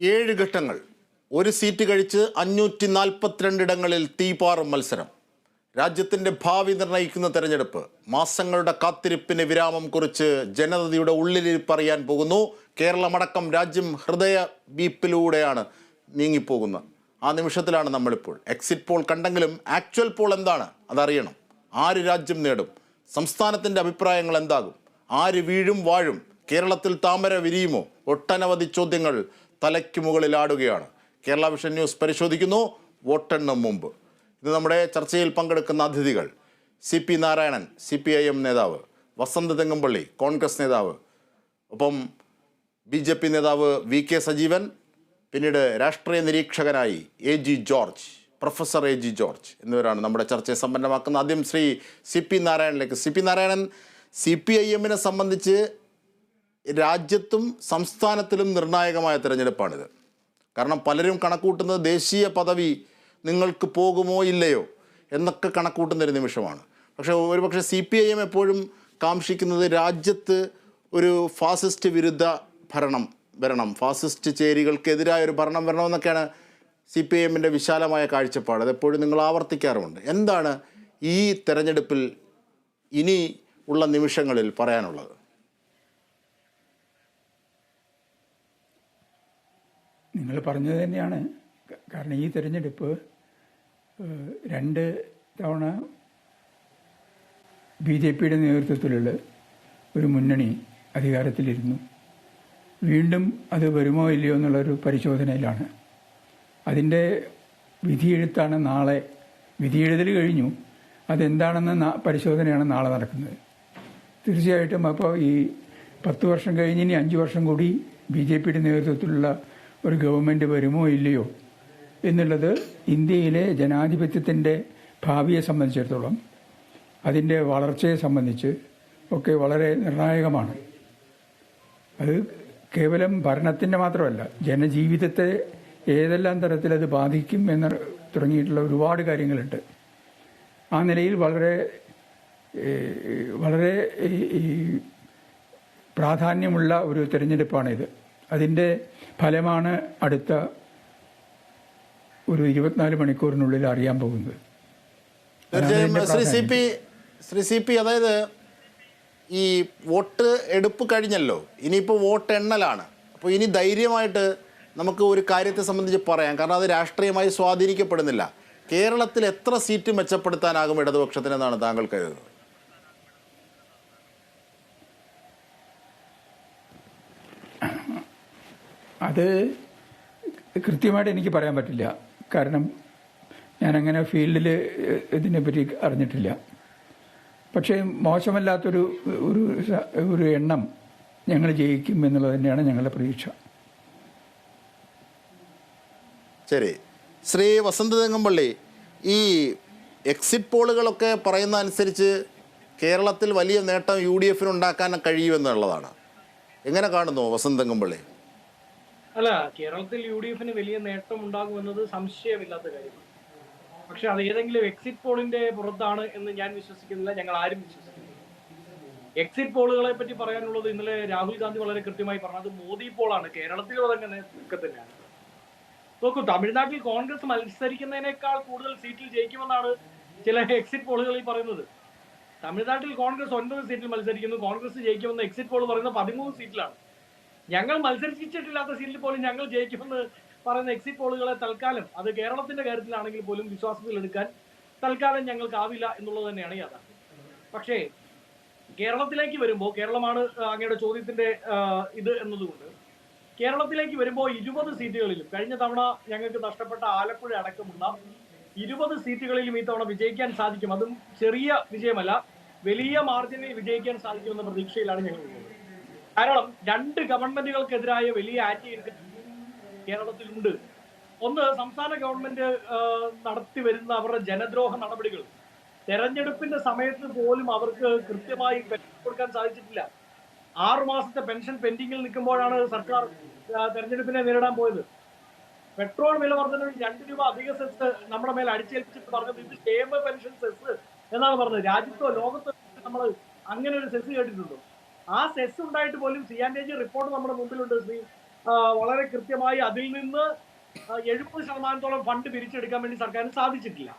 7 ഘട്ടങ്ങൾ, ഒരു സീറ്റ് കഴിച്ച് 542 ഇടങ്ങളിൽ തീപാറും മത്സരം. രാജ്യത്തിൻ്റെ ഭാവി നിർണ്ണയിക്കുന്ന തെരഞ്ഞെടുപ്പ്. മാസങ്ങളുടെ കാത്തിരിപ്പിന് വിരാമം കുറിച്ച് ജനതയുടെ ഉള്ളിലിരിപ്പറിയാൻ പോകുന്നു. കേരളമടക്കം രാജ്യം ഹൃദയ ബീപ്പിലൂടെയാണ് നീങ്ങിപ്പോകുന്നത്. ആ നിമിഷത്തിലാണ് നമ്മളിപ്പോൾ. എക്സിറ്റ് പോൾ കണ്ടെങ്കിലും ആക്ച്വൽ പോൾ എന്താണ് അതറിയണം. ആര് രാജ്യം നേടും? സംസ്ഥാനത്തിൻ്റെ അഭിപ്രായങ്ങൾ എന്താകും? ആര് വീഴും വാഴും? കേരളത്തിൽ താമര വിരിയുമോ? ഒട്ടനവധി ചോദ്യങ്ങൾ തലയ്ക്ക് മുകളിൽ ആടുകയാണ്. കേരള വിഷൻ ന്യൂസ് പരിശോധിക്കുന്നു. വോട്ടെണ്ണം മുമ്പ്. ഇത് നമ്മുടെ ചർച്ചയിൽ പങ്കെടുക്കുന്ന അതിഥികൾ: CP നാരായണൻ, CPIM നേതാവ്; വസന്ത് തെങ്ങമ്പള്ളി, കോൺഗ്രസ് നേതാവ്; ഒപ്പം BJP നേതാവ് VK സജീവൻ; പിന്നീട് രാഷ്ട്രീയ നിരീക്ഷകനായി ജോർജ്, പ്രൊഫസർ ജോർജ് എന്നിവരാണ് നമ്മുടെ ചർച്ചയെ സമ്പന്നമാക്കുന്നത്. ആദ്യം ശ്രീ CP നാരായണനിലേക്ക്. CP നാരായണൻ, CPIMനെ സംബന്ധിച്ച് രാജ്യത്തും സംസ്ഥാനത്തിലും നിർണായകമായ തിരഞ്ഞെടുപ്പാണിത്. കാരണം പലരും കണക്കൂട്ടുന്നത് ദേശീയ പദവി നിങ്ങൾക്ക് പോകുമോ ഇല്ലയോ എന്നൊക്കെ കണക്കൂട്ടുന്നൊരു നിമിഷമാണ്. പക്ഷേ ഒരുപക്ഷെ CPIM എപ്പോഴും കാംക്ഷിക്കുന്നത് രാജ്യത്ത് ഒരു ഫാസിസ്റ്റ് വിരുദ്ധ ഭരണം വരണം, ഫാസിസ്റ്റ് ചേരികൾക്കെതിരായ ഒരു ഭരണം വരണമെന്നൊക്കെയാണ് CPIMൻ്റെ വിശാലമായ കാഴ്ചപ്പാട്. അതെപ്പോഴും നിങ്ങൾ ആവർത്തിക്കാറുമുണ്ട്. എന്താണ് ഈ തെരഞ്ഞെടുപ്പിൽ ഇനി ഉള്ള നിമിഷങ്ങളിൽ പറയാനുള്ളത്? നിങ്ങൾ പറഞ്ഞത് തന്നെയാണ്. കാരണം ഈ തിരഞ്ഞെടുപ്പ് 2 തവണ BJPയുടെ നേതൃത്വത്തിലുള്ള ഒരു മുന്നണി അധികാരത്തിലിരുന്നു. വീണ്ടും അത് വരുമോ ഇല്ലയോ എന്നുള്ളൊരു പരിശോധനയിലാണ്. അതിൻ്റെ വിധിയെഴുത്താണ് നാളെ. വിധിയെഴുതൽ കഴിഞ്ഞു. അതെന്താണെന്ന പരിശോധനയാണ് നാളെ നടക്കുന്നത്. തീർച്ചയായിട്ടും അപ്പോൾ ഈ 10 വർഷം കഴിഞ്ഞ് ഇനി 5 വർഷം കൂടി BJPയുടെ നേതൃത്വത്തിലുള്ള ഒരു ഗവൺമെൻറ് വരുമോ ഇല്ലയോ എന്നുള്ളത് ഇന്ത്യയിലെ ജനാധിപത്യത്തിൻ്റെ ഭാവിയെ സംബന്ധിച്ചിടത്തോളം, അതിൻ്റെ വളർച്ചയെ സംബന്ധിച്ച് ഒക്കെ വളരെ നിർണായകമാണ്. അത് കേവലം ഭരണത്തിൻ്റെ മാത്രമല്ല, ജനജീവിതത്തെ ഏതെല്ലാം തരത്തിലത് ബാധിക്കും എന്ന് തുടങ്ങിയിട്ടുള്ള ഒരുപാട് കാര്യങ്ങളുണ്ട്. ആ നിലയിൽ വളരെ വളരെ പ്രാധാന്യമുള്ള ഒരു തിരഞ്ഞെടുപ്പാണിത്. അതിൻ്റെ ഫലമാണ് അടുത്ത ഒരു 24 മണിക്കൂറിനുള്ളിൽ അറിയാൻ പോകുന്നത്. ശ്രീ CP, അതായത് ഈ വോട്ട് എടുപ്പ് കഴിഞ്ഞല്ലോ, ഇനിയിപ്പോൾ വോട്ട് എണ്ണലാണ്. അപ്പോൾ ഇനി ധൈര്യമായിട്ട് നമുക്ക് ഒരു കാര്യത്തെ സംബന്ധിച്ച് പറയാം. കാരണം അത് രാഷ്ട്രീയമായി സ്വാധീനിക്കപ്പെടുന്നില്ല. കേരളത്തിൽ എത്ര സീറ്റ് മെച്ചപ്പെടുത്താനാകും ഇടതുപക്ഷത്തിനെന്നാണ് താങ്കൾ കരുതുന്നത്? അത് കൃത്യമായിട്ട് എനിക്ക് പറയാൻ പറ്റില്ല. കാരണം ഞാനങ്ങനെ ഫീൽഡിൽ ഇതിനെപ്പറ്റി അറിഞ്ഞിട്ടില്ല. പക്ഷേ മോശമല്ലാത്തൊരു ഒരു എണ്ണം ഞങ്ങൾ ജയിക്കും എന്നുള്ളത് തന്നെയാണ് ഞങ്ങളുടെ പ്രതീക്ഷ. ശരി. ശ്രീ വസന്ത് തെങ്ങമ്പള്ളി, ഈ എക്സിറ്റ് പോളുകളൊക്കെ പറയുന്ന അനുസരിച്ച് കേരളത്തിൽ വലിയ നേട്ടം UDF ഉണ്ടാക്കാൻ കഴിയുമെന്നുള്ളതാണ്. എങ്ങനെ കാണുന്നു വസന്ത് തെങ്ങമ്പള്ളി? അല്ല, കേരളത്തിൽ UDFന് വലിയ നേട്ടം ഉണ്ടാകുമെന്നത് സംശയമില്ലാത്ത കാര്യമാണ്. പക്ഷെ അത് ഏതെങ്കിലും എക്സിറ്റ് പോളിന്റെ പുറത്താണ് എന്ന് ഞാൻ വിശ്വസിക്കുന്നില്ല, ഞങ്ങൾ ആരും വിശ്വസിക്കുന്നില്ല. എക്സിറ്റ് പോളുകളെ പറ്റി പറയാനുള്ളത്, ഇന്നലെ രാഹുൽ ഗാന്ധി വളരെ കൃത്യമായി പറഞ്ഞത് മോദി പോളാണ്. കേരളത്തിലും അതങ്ങനെ ഒക്കെ തന്നെയാണ്. നോക്കൂ, തമിഴ്നാട്ടിൽ കോൺഗ്രസ് മത്സരിക്കുന്നതിനേക്കാൾ കൂടുതൽ സീറ്റിൽ ജയിക്കുമെന്നാണ് ചില എക്സിറ്റ് പോളുകളിൽ പറയുന്നത്. തമിഴ്നാട്ടിൽ കോൺഗ്രസ് 9 സീറ്റിൽ മത്സരിക്കുന്നു, കോൺഗ്രസ് ജയിക്കുമെന്ന് എക്സിറ്റ് പോൾ പറയുന്നത് 13 സീറ്റിലാണ്. ഞങ്ങൾ മത്സരിച്ചിട്ടില്ലാത്ത സീറ്റിൽ പോലും ഞങ്ങൾ ജയിക്കുമെന്ന് പറയുന്ന എക്സിറ്റ് പോളുകളെ തൽക്കാലം, അത് കേരളത്തിന്റെ കാര്യത്തിലാണെങ്കിൽ പോലും വിശ്വാസത്തിലെടുക്കാൻ തൽക്കാലം ഞങ്ങൾക്കാവില്ല എന്നുള്ളത് തന്നെയാണ് യാഥാർത്ഥ്യം. പക്ഷേ കേരളത്തിലേക്ക് വരുമ്പോൾ, കേരളമാണ് അങ്ങയുടെ ചോദ്യത്തിന്റെ ഇത് എന്നതുകൊണ്ട്, കേരളത്തിലേക്ക് വരുമ്പോൾ 20 സീറ്റുകളിലും കഴിഞ്ഞ തവണ ഞങ്ങൾക്ക് നഷ്ടപ്പെട്ട ആലപ്പുഴ അടക്കമുള്ള 20 സീറ്റുകളിലും ഈ തവണ വിജയിക്കാൻ സാധിക്കും. അതും ചെറിയ വിജയമല്ല, വലിയ മാർജിനിൽ വിജയിക്കാൻ സാധിക്കുമെന്ന പ്രതീക്ഷയിലാണ് ഞങ്ങൾ ഉള്ളത്. കാരണം 2 ഗവൺമെന്റുകൾക്കെതിരായ വലിയ ആറ്റി കേരളത്തിലുണ്ട്. ഒന്ന്, സംസ്ഥാന ഗവൺമെന്റ് നടത്തി വരുന്ന അവരുടെ ജനദ്രോഹ നടപടികൾ. തെരഞ്ഞെടുപ്പിന്റെ സമയത്ത് പോലും അവർക്ക് കൃത്യമായി പെൻഷൻ കൊടുക്കാൻ സാധിച്ചിട്ടില്ല. 6 മാസത്തെ പെൻഷൻ പെൻഡിങ്ങിൽ നിൽക്കുമ്പോഴാണ് സർക്കാർ തെരഞ്ഞെടുപ്പിനെ നേരിടാൻ പോയത്. പെട്രോൾ വില വർധനവിൽ 2 രൂപ അധിക സെസ് നമ്മുടെ മേൽ അടിച്ചേൽപ്പിച്ചിട്ട് പറഞ്ഞത് ഇത് ക്ഷേമ പെൻഷൻ സെസ് എന്നാണ് പറഞ്ഞത്. രാജ്യത്തോ ലോകത്തോ നമ്മൾ അങ്ങനെ ഒരു സെസ് കേട്ടിട്ടുണ്ടോ? ആ സെസ് ഉണ്ടായിട്ട് പോലും CAG റിപ്പോർട്ട് നമ്മുടെ മുമ്പിലുണ്ട് ശ്രീ വളരെ കൃത്യമായി അതിൽ നിന്ന് 70% ഫണ്ട് പിരിച്ചെടുക്കാൻ വേണ്ടി സർക്കാരിന് സാധിച്ചിട്ടില്ല.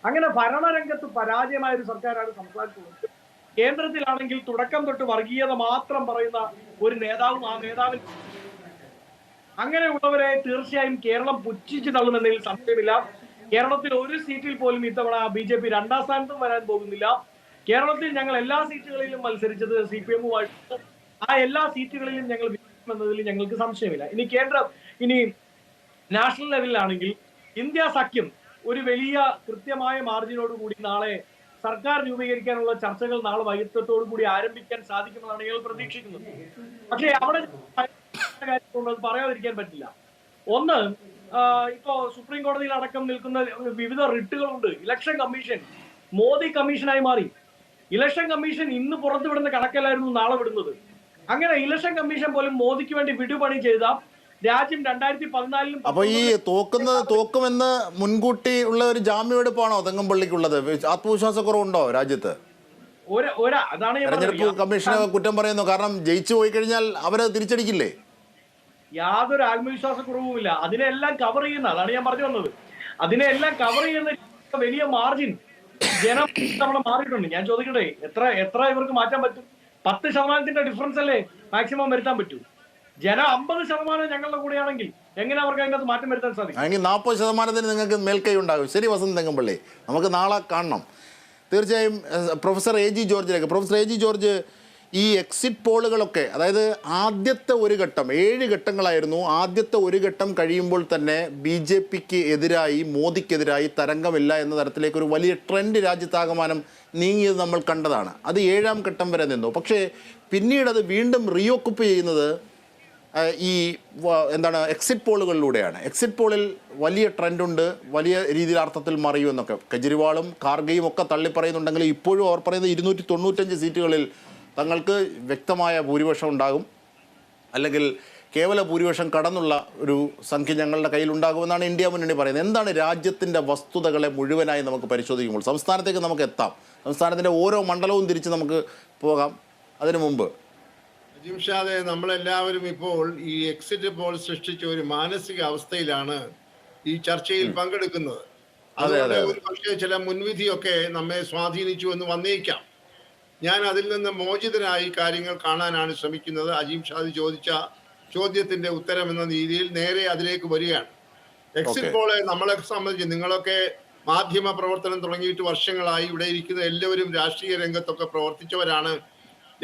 അങ്ങനെ ഭരണരംഗത്ത് പരാജയമായ ഒരു സർക്കാരാണ് സംസ്ഥാനത്തുള്ളത്. കേന്ദ്രത്തിലാണെങ്കിൽ തുടക്കം തൊട്ട് വർഗീയത മാത്രം പറയുന്ന ഒരു നേതാവും ആ നേതാവിൽ അങ്ങനെയുള്ളവരെ തീർച്ചയായും കേരളം പുച്ഛിച്ചു തള്ളുമെന്നതിൽ സംശയമില്ല. കേരളത്തിൽ ഒരു സീറ്റിൽ പോലും ഇത്തവണ BJP 2ാം സ്ഥാനത്തും വരാൻ പോകുന്നില്ല. കേരളത്തിൽ ഞങ്ങൾ എല്ലാ സീറ്റുകളിലും മത്സരിച്ചത് CPM-ഉമായിട്ട്. ആ എല്ലാ സീറ്റുകളിലും ഞങ്ങൾ വിജയിക്കുമെന്നതിൽ ഞങ്ങൾക്ക് സംശയമില്ല. ഇനി നാഷണൽ ലെവലിലാണെങ്കിൽ ഇന്ത്യ സഖ്യം ഒരു വലിയ കൃത്യമായ മാർജിനോടുകൂടി നാളെ സർക്കാർ രൂപീകരിക്കാനുള്ള ചർച്ചകൾ നാളെ വൈകിട്ടത്തോടുകൂടി ആരംഭിക്കാൻ സാധിക്കുമെന്നാണ് ഞങ്ങൾ പ്രതീക്ഷിക്കുന്നത്. പക്ഷേ അവിടെ കാര്യങ്ങളുണ്ട്, പറയാതിരിക്കാൻ പറ്റില്ല. ഒന്ന്, ഇപ്പോ സുപ്രീം കോടതിയിൽ അടക്കം നിൽക്കുന്ന വിവിധ റിട്ടുകളുണ്ട്. ഇലക്ഷൻ കമ്മീഷൻ മോദി കമ്മീഷനായി മാറി. ഇലക്ഷൻ കമ്മീഷൻ ഇന്ന് പുറത്തുവിടുന്ന കണക്കല്ലായിരുന്നു നാളെ വിടുന്നത്. അങ്ങനെ ഇലക്ഷൻ കമ്മീഷൻ പോലും മോദിക്ക് വേണ്ടി വിടുപണി ചെയ്ത രാജ്യം 2014-ലും. അപ്പൊ ഈ തോക്കുമെന്ന് മുൻകൂട്ടി ഉള്ള ഒരു ജാമ്യമെടുപ്പാണോ തെങ്ങമ്പള്ളിക്കുള്ളത്? ആത്മവിശ്വാസക്കുറവുണ്ടോ രാജ്യത്ത്? അതാണ് തെരഞ്ഞെടുപ്പ് കമ്മീഷനെ കുറ്റം പറയുന്നു. കാരണം ജയിച്ചു പോയി കഴിഞ്ഞാൽ അവരെ തിരിച്ചടിക്കില്ലേ? യാതൊരു ആത്മവിശ്വാസക്കുറവുമില്ല. അതിനെല്ലാം കവർ ചെയ്യുന്ന, അതാണ് ഞാൻ പറഞ്ഞു വന്നത്, അതിനെല്ലാം കവർ ചെയ്യുന്ന വലിയ മാർജിൻ ജനം തവണ മാറിയിട്ടുണ്ട്. ഞാൻ ചോദിക്കട്ടെ, എത്ര ഇവർക്ക് മാറ്റാൻ പറ്റും? 10% ഡിഫറൻസ് അല്ലേ മാക്സിമം വരുത്താൻ പറ്റൂ? ജനം 50% ഞങ്ങളുടെ കൂടെയാണെങ്കിൽ എങ്ങനെ അവർക്ക് അതിനകത്ത് മാറ്റം വരുത്താൻ സാധിക്കും? അല്ലെങ്കിൽ 40% നിങ്ങൾക്ക് മേൽക്കൈ ഉണ്ടാകും. ശരി വസന്ത് തെങ്ങമ്പള്ളി, നമുക്ക് നാളെ കാണണം തീർച്ചയായും. പ്രൊഫസർ AG ജോർജിലേക്ക്. പ്രൊഫസർ AG ജോർജ്, ഈ എക്സിറ്റ് പോളുകളൊക്കെ, അതായത് ആദ്യത്തെ ഒരു ഘട്ടം 7 ഘട്ടങ്ങളായിരുന്നു. ആദ്യത്തെ ഒരു ഘട്ടം കഴിയുമ്പോൾ തന്നെ BJPക്ക് എതിരായി, മോദിക്കെതിരായി തരംഗമില്ല എന്ന തരത്തിലേക്ക് ഒരു വലിയ ട്രെൻഡ് രാജ്യത്താകമാനം നീങ്ങിയത് നമ്മൾ കണ്ടതാണ്. അത് 7ാം ഘട്ടം വരെ നിന്നു. പക്ഷേ പിന്നീട് അത് വീണ്ടും റീഓക്കുപ്പ് ചെയ്യുന്നത് എക്സിറ്റ് പോളുകളിലൂടെയാണ്. എക്സിറ്റ് പോളിൽ വലിയ ട്രെൻഡുണ്ട്, വലിയ രീതിയിൽ അർത്ഥത്തിൽ മറിയുമെന്നൊക്കെ കെജ്രിവാളും ഖാർഗെയും ഒക്കെ തള്ളിപ്പറയുന്നുണ്ടെങ്കിൽ ഇപ്പോഴും അവർ പറയുന്നത് 295 സീറ്റുകളിൽ തങ്ങൾക്ക് വ്യക്തമായ ഭൂരിപക്ഷം ഉണ്ടാകും, അല്ലെങ്കിൽ കേവല ഭൂരിപക്ഷം കടന്നുള്ള ഒരു സംഖ്യ ഞങ്ങളുടെ കയ്യിലുണ്ടാകുമെന്നാണ് ഇന്ത്യ മുന്നണി പറയുന്നത്. എന്താണ് രാജ്യത്തിൻ്റെ വസ്തുതകളെ മുഴുവനായി നമുക്ക് പരിശോധിക്കുമ്പോൾ? സംസ്ഥാനത്തേക്ക് നമുക്ക് എത്താം, സംസ്ഥാനത്തിൻ്റെ ഓരോ മണ്ഡലവും തിരിച്ച് നമുക്ക് പോകാം. അതിനു മുമ്പ് ജിംഷാദെ, നമ്മളെല്ലാവരും ഇപ്പോൾ ഈ എക്സിറ്റ് പോൾ സൃഷ്ടിച്ച ഒരു മാനസിക അവസ്ഥയിലാണ് ഈ ചർച്ചയിൽ പങ്കെടുക്കുന്നത്. അതുകൊണ്ട് ഒരു പക്ഷേ ചില മുൻവിധിയൊക്കെ നമ്മെ സ്വാധീനിച്ചു എന്ന് വന്നേക്കാം. ഞാൻ അതിൽ നിന്ന് മോചിതനായി കാര്യങ്ങൾ കാണാനാണ് ശ്രമിക്കുന്നത്. അജീം ഷാദി ചോദിച്ച ചോദ്യത്തിന്റെ ഉത്തരം എന്ന രീതിയിൽ നേരെ അതിലേക്ക് വരികയാണ്. എക്സിറ്റ് പോളെ നമ്മളെ സംബന്ധിച്ച്, നിങ്ങളൊക്കെ മാധ്യമ പ്രവർത്തനം തുടങ്ങിയിട്ട് വർഷങ്ങളായി, ഇവിടെ ഇരിക്കുന്ന എല്ലാവരും രാഷ്ട്രീയ രംഗത്തൊക്കെ പ്രവർത്തിച്ചവരാണ്.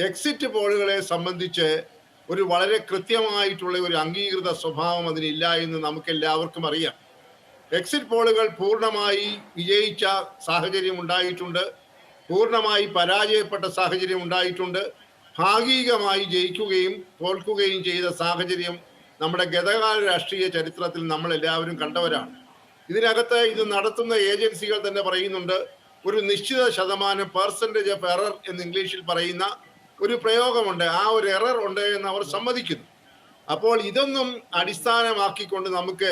എക്സിറ്റ് പോളുകളെ സംബന്ധിച്ച് ഒരു വളരെ കൃത്യമായിട്ടുള്ള ഒരു അംഗീകൃത സ്വഭാവം അതിനില്ല എന്ന് നമുക്ക് എല്ലാവർക്കും അറിയാം. എക്സിറ്റ് പോളുകൾ പൂർണ്ണമായി വിജയിച്ച സാഹചര്യം ഉണ്ടായിട്ടുണ്ട്, പൂർണ്ണമായി പരാജയപ്പെട്ട സാഹചര്യം ഉണ്ടായിട്ടുണ്ട്, ഭാഗികമായി ജയിക്കുകയും തോൽക്കുകയും ചെയ്ത സാഹചര്യം നമ്മുടെ ഗതകാല രാഷ്ട്രീയ ചരിത്രത്തിൽ നമ്മൾ എല്ലാവരും കണ്ടവരാണ്. ഇതിനകത്ത് ഇത് നടത്തുന്ന ഏജൻസികൾ തന്നെ പറയുന്നുണ്ട്, ഒരു നിശ്ചിത ശതമാനം പെർസെൻറ്റേജ് ഓഫ് എറർ എന്ന് ഇംഗ്ലീഷിൽ പറയുന്ന ഒരു പ്രയോഗമുണ്ട്. ആ ഒരു എറർ ഉണ്ട് എന്ന് അവർ സമ്മതിക്കുന്നു. അപ്പോൾ ഇതൊന്നും അടിസ്ഥാനമാക്കിക്കൊണ്ട് നമുക്ക്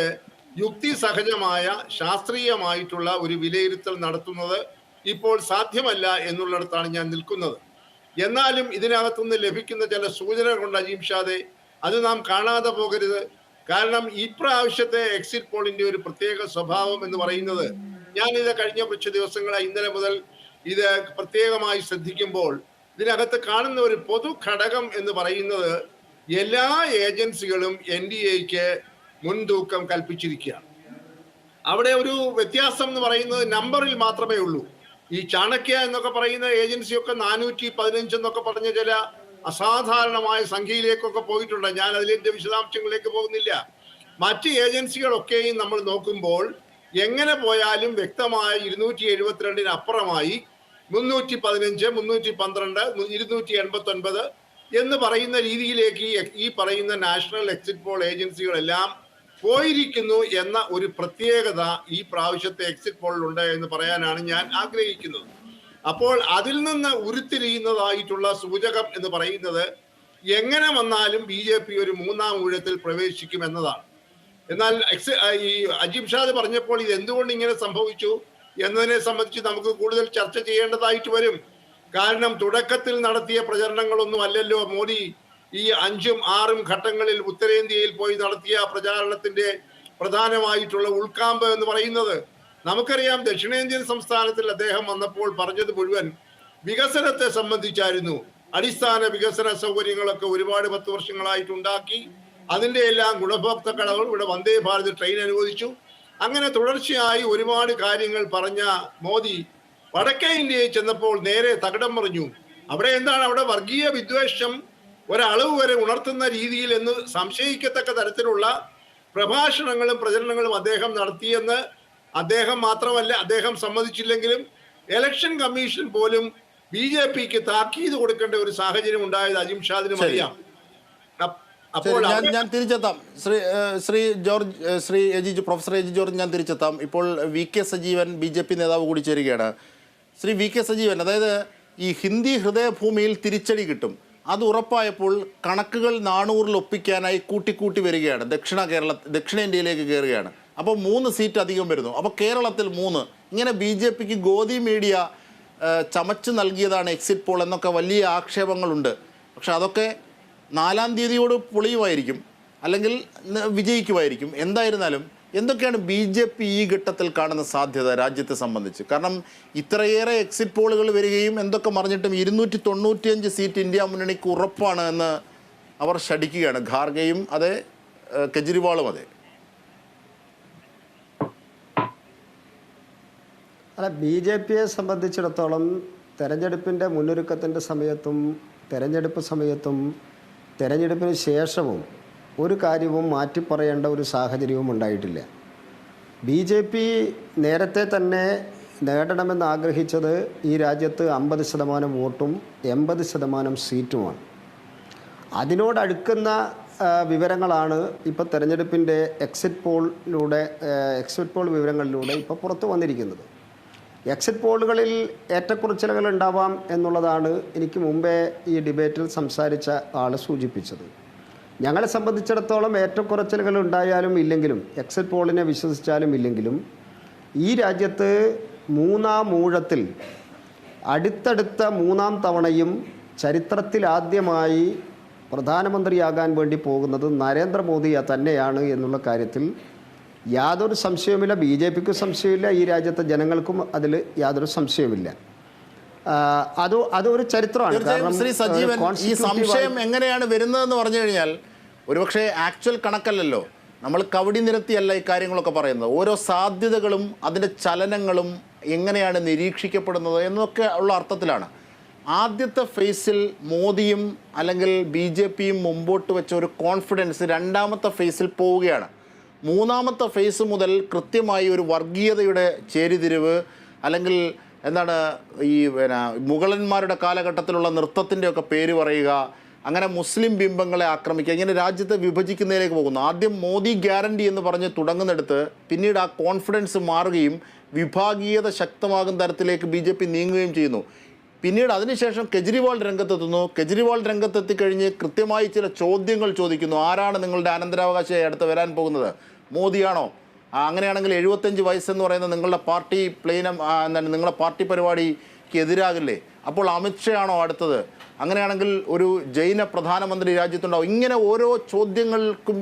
യുക്തിസഹജമായ ശാസ്ത്രീയമായിട്ടുള്ള ഒരു വിലയിരുത്തൽ നടത്തുന്നത് ഇപ്പോൾ സാധ്യമല്ല എന്നുള്ളിടത്താണ് ഞാൻ നിൽക്കുന്നത്. എന്നാലും ഇതിനകത്തുനിന്ന് ലഭിക്കുന്ന ചില സൂചനകളുണ്ട് അജീം ഷാദെ, അത് നാം കാണാതെ പോകരുത്. കാരണം ഇപ്രാവശ്യത്തെ എക്സിറ്റ് പോളിന്റെ ഒരു പ്രത്യേക സ്വഭാവം എന്ന് പറയുന്നത്, ഞാനിത് കഴിഞ്ഞ കുറച്ച് ദിവസങ്ങളായി ഇന്നലെ മുതൽ ഇത് പ്രത്യേകമായി ശ്രദ്ധിക്കുമ്പോൾ ഇതിനകത്ത് കാണുന്ന ഒരു പൊതു ഘടകം എന്ന് പറയുന്നത്, എല്ലാ ഏജൻസികളും NDAക്ക് മുൻതൂക്കം കൽപ്പിച്ചിരിക്കുകയാണ്. അവിടെ ഒരു വ്യത്യാസം എന്ന് പറയുന്നത് നമ്പറിൽ മാത്രമേ ഉള്ളൂ. ഈ ചാണക്യ എന്നൊക്കെ പറയുന്ന ഏജൻസിയൊക്കെ 415 എന്നൊക്കെ പറഞ്ഞ ചില അസാധാരണമായ സംഖ്യയിലേക്കൊക്കെ പോയിട്ടുണ്ട്. ഞാൻ അതിലെ വിശദാംശങ്ങളിലേക്ക് പോകുന്നില്ല. മറ്റ് ഏജൻസികളൊക്കെയും നമ്മൾ നോക്കുമ്പോൾ എങ്ങനെ പോയാലും വ്യക്തമായ 272 അപ്പുറമായി 315, 312, 289 എന്ന് പറയുന്ന രീതിയിലേക്ക് ഈ പറയുന്ന നാഷണൽ എക്സിറ്റ് പോൾ ഏജൻസികളെല്ലാം പോയിരിക്കുന്നു എന്ന ഒരു പ്രത്യേകത ഈ പ്രാവശ്യത്തെ എക്സിറ്റ് പോളിലുണ്ട് എന്ന് പറയാനാണ് ഞാൻ ആഗ്രഹിക്കുന്നത്. അപ്പോൾ അതിൽ നിന്ന് ഉരുത്തിരിയുന്നതായിട്ടുള്ള സൂചകം എന്ന് പറയുന്നത്, എങ്ങനെ വന്നാലും BJP ഒരു 3ാം ഊഴത്തിൽ പ്രവേശിക്കും എന്നതാണ്. എന്നാൽ ഈ അജീം ഷാദ് പറഞ്ഞപ്പോൾ ഇത് എന്തുകൊണ്ട് ഇങ്ങനെ സംഭവിച്ചു എന്നതിനെ സംബന്ധിച്ച് നമുക്ക് കൂടുതൽ ചർച്ച ചെയ്യേണ്ടതായിട്ട് വരും. കാരണം തുടക്കത്തിൽ നടത്തിയ പ്രചരണങ്ങളൊന്നും അല്ലല്ലോ മോദി ഈ 5ഉം 6ഉം ഘട്ടങ്ങളിൽ ഉത്തരേന്ത്യയിൽ പോയി നടത്തിയ പ്രചാരണത്തിന്റെ പ്രധാനമായിട്ടുള്ള ഉൾക്കാമ്പ് എന്ന് പറയുന്നത്? നമുക്കറിയാം, ദക്ഷിണേന്ത്യൻ സംസ്ഥാനത്തിൽ അദ്ദേഹം വന്നപ്പോൾ പറഞ്ഞത് മുഴുവൻ വികസനത്തെ സംബന്ധിച്ചായിരുന്നു. അടിസ്ഥാന വികസന സൗകര്യങ്ങളൊക്കെ ഒരുപാട് 10 വർഷങ്ങളായിട്ട് ഉണ്ടാക്കി. അതിന്റെ എല്ലാം ഗുണഭോക്താക്കൾ ഇവിടെ വന്ദേ ഭാരത് ട്രെയിൻ അനുവദിച്ചു. അങ്ങനെ തുടർച്ചയായി ഒരുപാട് കാര്യങ്ങൾ പറഞ്ഞ മോദി വടക്കേ ഇന്ത്യയിൽ ചെന്നപ്പോൾ നേരെ തകിടം മറിഞ്ഞു. അവിടെ എന്താണ്? അവിടെ വർഗീയ വിദ്വേഷം ഒരളവ് വരെ ഉണർത്തുന്ന രീതിയിൽ എന്ന് സംശയിക്കത്തക്ക തരത്തിലുള്ള പ്രഭാഷണങ്ങളും പ്രചരണങ്ങളും അദ്ദേഹം നടത്തിയെന്ന് അദ്ദേഹം മാത്രമല്ല, അദ്ദേഹം സമ്മതിച്ചില്ലെങ്കിലും ഇലക്ഷൻ കമ്മീഷൻ പോലും BJPക്ക് താക്കീത് കൊടുക്കേണ്ട ഒരു സാഹചര്യം ഉണ്ടായത് അജിം ഷാദിനും അറിയാം. അപ്പോൾ ഞാൻ തിരിച്ചെത്താം. പ്രൊഫസർ എജി ജോർജ്, ഞാൻ തിരിച്ചെത്താം. ഇപ്പോൾ VK സജീവൻ BJP നേതാവ് കൂടി ചേരുകയാണ്. ശ്രീ VK സജീവൻ, അതായത് ഈ ഹിന്ദി ഹൃദയഭൂമിയിൽ തിരിച്ചടി കിട്ടും, അത് ഉറപ്പായപ്പോൾ കണക്കുകൾ 400-ൽ ഒപ്പിക്കാനായി കൂട്ടിക്കൂട്ടി വരികയാണ്. ദക്ഷിണേന്ത്യയിലേക്ക് കയറുകയാണ്. അപ്പോൾ 3 സീറ്റ് അധികം വരുന്നു. അപ്പോൾ കേരളത്തിൽ 3. ഇങ്ങനെ BJPക്ക് ഗോദി മീഡിയ ചമച്ച് നൽകിയതാണ് എക്സിറ്റ് പോൾ എന്നൊക്കെ വലിയ ആക്ഷേപങ്ങളുണ്ട്. പക്ഷെ അതൊക്കെ 4-ാം തീയതിയോട് പൊളിയുമായിരിക്കും, അല്ലെങ്കിൽ വിജയിക്കുമായിരിക്കും. എന്തായിരുന്നാലും എന്തൊക്കെയാണ് BJP ഈ ഘട്ടത്തിൽ കാണുന്ന സാധ്യത രാജ്യത്തെ സംബന്ധിച്ച്? കാരണം ഇത്രയേറെ എക്സിറ്റ് പോളുകൾ വരികയും എന്തൊക്കെ മറിഞ്ഞിട്ടും 295 സീറ്റ് ഇന്ത്യ മുന്നണിക്ക് ഉറപ്പാണ് എന്ന് അവർ ശഠിക്കുകയാണ്. ഖാർഗെയും അതെ, കെജ്രിവാളും അതെ. അല്ല, BJPയെ സംബന്ധിച്ചിടത്തോളം തെരഞ്ഞെടുപ്പിൻ്റെ മുന്നൊരുക്കത്തിൻ്റെ സമയത്തും തെരഞ്ഞെടുപ്പ് സമയത്തും തെരഞ്ഞെടുപ്പിന് ശേഷവും ഒരു കാര്യവും മാറ്റിപ്പറയേണ്ട ഒരു സാഹചര്യവും ഉണ്ടായിട്ടില്ല. BJP നേരത്തെ തന്നെ നേടണമെന്ന് ആഗ്രഹിച്ചത് ഈ രാജ്യത്ത് 50% വോട്ടും 80% സീറ്റുമാണ്. അതിനോടടുക്കുന്ന വിവരങ്ങളാണ് ഇപ്പോൾ തെരഞ്ഞെടുപ്പിൻ്റെ എക്സിറ്റ് പോൾ വിവരങ്ങളിലൂടെ ഇപ്പോൾ പുറത്തു വന്നിരിക്കുന്നത്. എക്സിറ്റ് പോളുകളിൽ ഏറ്റക്കുറച്ചിലുകൾ ഉണ്ടാവാം എന്നുള്ളതാണ് എനിക്ക് മുമ്പേ ഈ ഡിബേറ്റിൽ സംസാരിച്ച ആൾ സൂചിപ്പിച്ചത്. ഞങ്ങളെ സംബന്ധിച്ചിടത്തോളം ഏറ്റക്കുറച്ചിലുകൾ ഉണ്ടായാലും ഇല്ലെങ്കിലും, എക്സിറ്റ് പോളിനെ വിശ്വസിച്ചാലും ഇല്ലെങ്കിലും, ഈ രാജ്യത്ത് 3-ാം ഊഴത്തിൽ അടുത്തടുത്ത 3-ാം തവണയും ചരിത്രത്തിലാദ്യമായി പ്രധാനമന്ത്രിയാകാൻ വേണ്ടി പോകുന്നത് നരേന്ദ്രമോദി തന്നെയാണ് എന്നുള്ള കാര്യത്തിൽ യാതൊരു സംശയവുമില്ല. BJPക്ക് സംശയമില്ല, ഈ രാജ്യത്തെ ജനങ്ങൾക്കും അതിൽ യാതൊരു സംശയവുമില്ല. അതൊരു ചരിത്രമാണ്. കാരണം ശ്രീ സജീവൻ, ഈ സംശയം എങ്ങനെയാണ് വരുന്നതെന്ന് പറഞ്ഞു കഴിഞ്ഞാൽ, ഒരുപക്ഷെ ആക്ച്വൽ കണക്കല്ലല്ലോ, നമ്മൾ കവടി നിരത്തിയല്ല ഈ കാര്യങ്ങളൊക്കെ പറയുന്നത്. ഓരോ സാധ്യതകളും അതിൻ്റെ ചലനങ്ങളും എങ്ങനെയാണ് നിരീക്ഷിക്കപ്പെടുന്നത് എന്നൊക്കെ ഉള്ള അർത്ഥത്തിലാണ്. ആദ്യത്തെ ഫേസിൽ മോദിയും അല്ലെങ്കിൽ BJPയും മുമ്പോട്ട് വെച്ച ഒരു കോൺഫിഡൻസ് 2ാമത്തെ ഫേസിൽ പോവുകയാണ്. 3ാമത്തെ ഫേസ് മുതൽ കൃത്യമായി ഒരു വർഗീയതയുടെ ചേരിതിരിവ്, അല്ലെങ്കിൽ എന്താണ് ഈ മുഗളന്മാരുടെ കാലഘട്ടത്തിലുള്ള നൃത്തത്തിൻ്റെയൊക്കെ പേര് പറയുക, അങ്ങനെ മുസ്ലിം ബിംബങ്ങളെ ആക്രമിക്കുക, ഇങ്ങനെ രാജ്യത്തെ വിഭജിക്കുന്നതിലേക്ക് പോകുന്നു. ആദ്യം മോദി ഗ്യാരണ്ടി എന്ന് പറഞ്ഞ് തുടങ്ങുന്നിടത്ത് പിന്നീട് ആ കോൺഫിഡൻസ് മാറുകയും വിഭാഗീയത ശക്തമാകുന്ന തരത്തിലേക്ക് BJP നീങ്ങുകയും ചെയ്യുന്നു. പിന്നീട് അതിനുശേഷം കെജ്രിവാൾ രംഗത്തെത്തുന്നു. കെജ്രിവാൾ രംഗത്തെത്തിക്കഴിഞ്ഞ് കൃത്യമായി ചില ചോദ്യങ്ങൾ ചോദിക്കുന്നു. ആരാണ് നിങ്ങളുടെ അനന്തരാവകാശിയായി അടുത്ത് വരാൻ പോകുന്നത്? മോദിയാണോ? അങ്ങനെയാണെങ്കിൽ 75 വയസ്സെന്ന് പറയുന്ന നിങ്ങളുടെ പാർട്ടി നിങ്ങളുടെ പാർട്ടി പരിപാടിക്ക് എതിരാകില്ലേ? അപ്പോൾ അമിത്ഷാ ആണോ അടുത്തത്? അങ്ങനെയാണെങ്കിൽ ഒരു ജൈന പ്രധാനമന്ത്രി രാജ്യത്തുണ്ടാവും. ഇങ്ങനെ ഓരോ ചോദ്യങ്ങൾക്കും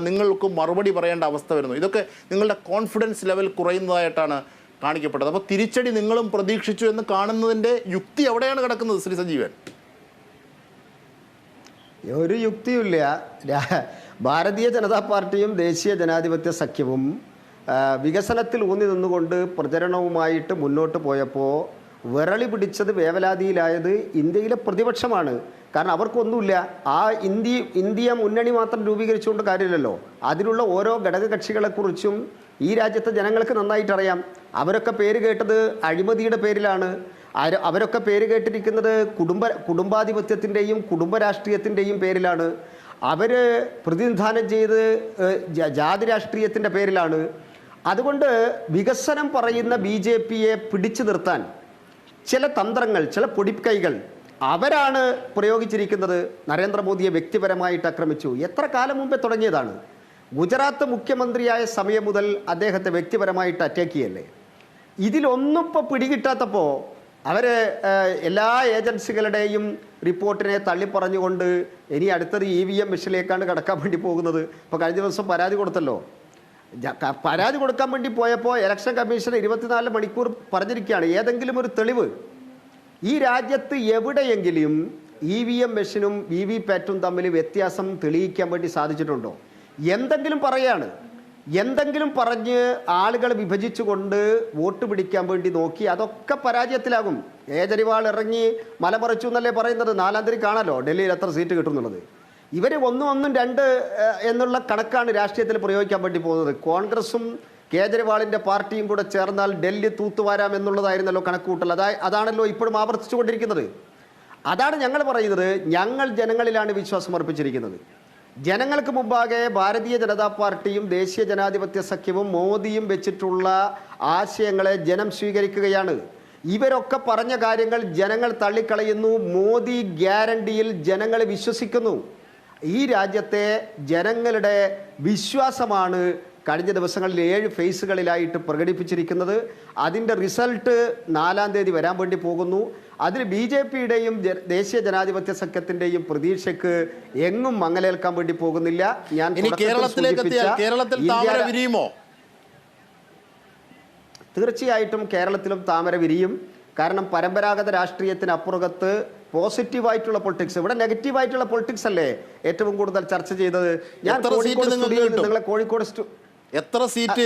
നിങ്ങൾക്ക് മറുപടി പറയേണ്ട അവസ്ഥ വരുന്നു. ഇതൊക്കെ നിങ്ങളുടെ കോൺഫിഡൻസ് ലെവൽ കുറയുന്നതായിട്ടാണ് കാണിക്കപ്പെട്ടത്. അപ്പോൾ തിരിച്ചടി നിങ്ങളും പ്രതീക്ഷിച്ചു എന്ന് കാണുന്നതിൻ്റെ യുക്തി അവിടെയാണ് കിടക്കുന്നത്. ശ്രീ സജീവൻ, ഒരു യുക്തിയില്ല. ഭാരതീയ ജനതാ പാർട്ടിയും ദേശീയ ജനാധിപത്യ സഖ്യവും വികസനത്തിൽ ഊന്നി നിന്നുകൊണ്ട് പ്രചരണവുമായിട്ട് മുന്നോട്ട് പോയപ്പോൾ വിരളി പിടിച്ചത്, വേവലാതിയിലായത് ഇന്ത്യയിലെ പ്രതിപക്ഷമാണ്. കാരണം അവർക്കൊന്നുമില്ല. ആ ഇന്ത്യ മുന്നണി മാത്രം രൂപീകരിച്ചുകൊണ്ട് കാര്യമില്ലല്ലോ. അതിലുള്ള ഓരോ ഘടകകക്ഷികളെക്കുറിച്ചും ഈ രാജ്യത്തെ ജനങ്ങൾക്ക് നന്നായിട്ടറിയാം. അവരൊക്കെ പേര് കേട്ടത് അഴിമതിയുടെ പേരിലാണ്. അവരൊക്കെ പേര് കേട്ടിരിക്കുന്നത് കുടുംബാധിപത്യത്തിൻ്റെയും കുടുംബരാഷ്ട്രീയത്തിൻ്റെയും പേരിലാണ്. അവർ പ്രതിനിധാനം ചെയ്ത് ജാതി രാഷ്ട്രീയത്തിൻ്റെ പേരിലാണ്. അതുകൊണ്ട് വികസനം പറയുന്ന BJPയെ പിടിച്ചു നിർത്താൻ ചില തന്ത്രങ്ങൾ, ചില പൊടിക്കൈകൾ അവരാണ് പ്രയോഗിച്ചിരിക്കുന്നത്. നരേന്ദ്രമോദിയെ വ്യക്തിപരമായിട്ട് ആക്രമിച്ചു. എത്ര കാലം മുമ്പേ തുടങ്ങിയതാണ്. ഗുജറാത്ത് മുഖ്യമന്ത്രിയായ സമയം മുതൽ അദ്ദേഹത്തെ വ്യക്തിപരമായിട്ട് അറ്റാക്ക് ചെയ്യല്ലേ. ഇതിലൊന്നും ഇപ്പോൾ പിടികിട്ടാത്തപ്പോൾ അവർ എല്ലാ ഏജൻസികളുടെയും റിപ്പോർട്ടിനെ തള്ളിപ്പറഞ്ഞുകൊണ്ട് ഇനി അടുത്തത് EVM മെഷീനിലേക്കാണ് കടക്കാൻ വേണ്ടി പോകുന്നത്. ഇപ്പോൾ കഴിഞ്ഞ ദിവസം പരാതി കൊടുത്തല്ലോ. പരാതി കൊടുക്കാൻ വേണ്ടി പോയപ്പോൾ ഇലക്ഷൻ കമ്മീഷൻ 24 മണിക്കൂർ പറഞ്ഞിരിക്കുകയാണ്. ഏതെങ്കിലും ഒരു തെളിവ് ഈ രാജ്യത്ത് എവിടെയെങ്കിലും EVM മെഷീനും VVPAറ്റും തമ്മിൽ വ്യത്യാസം തെളിയിക്കാൻ വേണ്ടി സാധിച്ചിട്ടുണ്ടോ? എന്തെങ്കിലും പറയാണ്, എന്തെങ്കിലും പറഞ്ഞ് ആളുകൾ വിഭജിച്ചുകൊണ്ട് വോട്ട് പിടിക്കാൻ വേണ്ടി നോക്കി, അതൊക്കെ പരാജയത്തിലാകും. കേജ്രിവാൾ ഇറങ്ങി മലമറിച്ചു എന്നല്ലേ പറയുന്നത്. 4-ാം തീയതി കാണാലോ ഡൽഹിയിൽ എത്ര സീറ്റ് കിട്ടുന്നുള്ളത്. ഇവർ 1-1-2 എന്നുള്ള കണക്കാണ് രാഷ്ട്രീയത്തിൽ പ്രയോഗിക്കാൻ വേണ്ടി പോകുന്നത്. കോൺഗ്രസും കേജ്രിവാളിൻ്റെ പാർട്ടിയും കൂടെ ചേർന്നാൽ ഡൽഹി തൂത്തുവാരാം എന്നുള്ളതായിരുന്നല്ലോ കണക്കുകൂട്ടൽ. അതാണല്ലോ ഇപ്പോഴും ആവർത്തിച്ചുകൊണ്ടിരിക്കുന്നത്. അതാണ് ഞങ്ങൾ പറയുന്നത്. ഞങ്ങൾ ജനങ്ങളിലാണ് വിശ്വാസം അർപ്പിച്ചിരിക്കുന്നത്. ജനങ്ങൾക്ക് മുമ്പാകെ ഭാരതീയ ജനതാ പാർട്ടിയും ദേശീയ ജനാധിപത്യ സഖ്യവും മോദിയും വെച്ചിട്ടുള്ള ആശയങ്ങളെ ജനം സ്വീകരിക്കുകയാണ്. ഇവരൊക്കെ പറഞ്ഞ കാര്യങ്ങൾ ജനങ്ങൾ തള്ളിക്കളയുന്നു. മോദി ഗ്യാരണ്ടിയിൽ ജനങ്ങൾ വിശ്വസിക്കുന്നു. ഈ രാജ്യത്തെ ജനങ്ങളുടെ വിശ്വാസമാണ് കഴിഞ്ഞ ദിവസങ്ങളിൽ 7 ഫേസുകളിലായിട്ട് പ്രകടിപ്പിച്ചിരിക്കുന്നത്. അതിൻ്റെ റിസൾട്ട് 4-ാം തീയതി വരാൻ വേണ്ടി പോകുന്നു. അതിൽ BJPയുടെയും ദേശീയ ജനാധിപത്യ സഖ്യത്തിൻ്റെയും പ്രതീക്ഷയ്ക്ക് എങ്ങും മങ്ങലേൽക്കാൻ വേണ്ടി പോകുന്നില്ല. ഞാൻ തീർച്ചയായിട്ടും കേരളത്തിലും താമര വിരിയും. കാരണം പരമ്പരാഗത രാഷ്ട്രീയത്തിനപ്പുറത്ത് പോസിറ്റീവായിട്ടുള്ള പൊളിറ്റിക്സ്, ഇവിടെ നെഗറ്റീവായിട്ടുള്ള പൊളിറ്റിക്സ് അല്ലേ ഏറ്റവും കൂടുതൽ ചർച്ച ചെയ്തത്. ഞാൻ കോഴിക്കോട് സ്റ്റുഡിയോയിൽ നിങ്ങളെ കോഴിക്കോട് എത്ര സീറ്റ്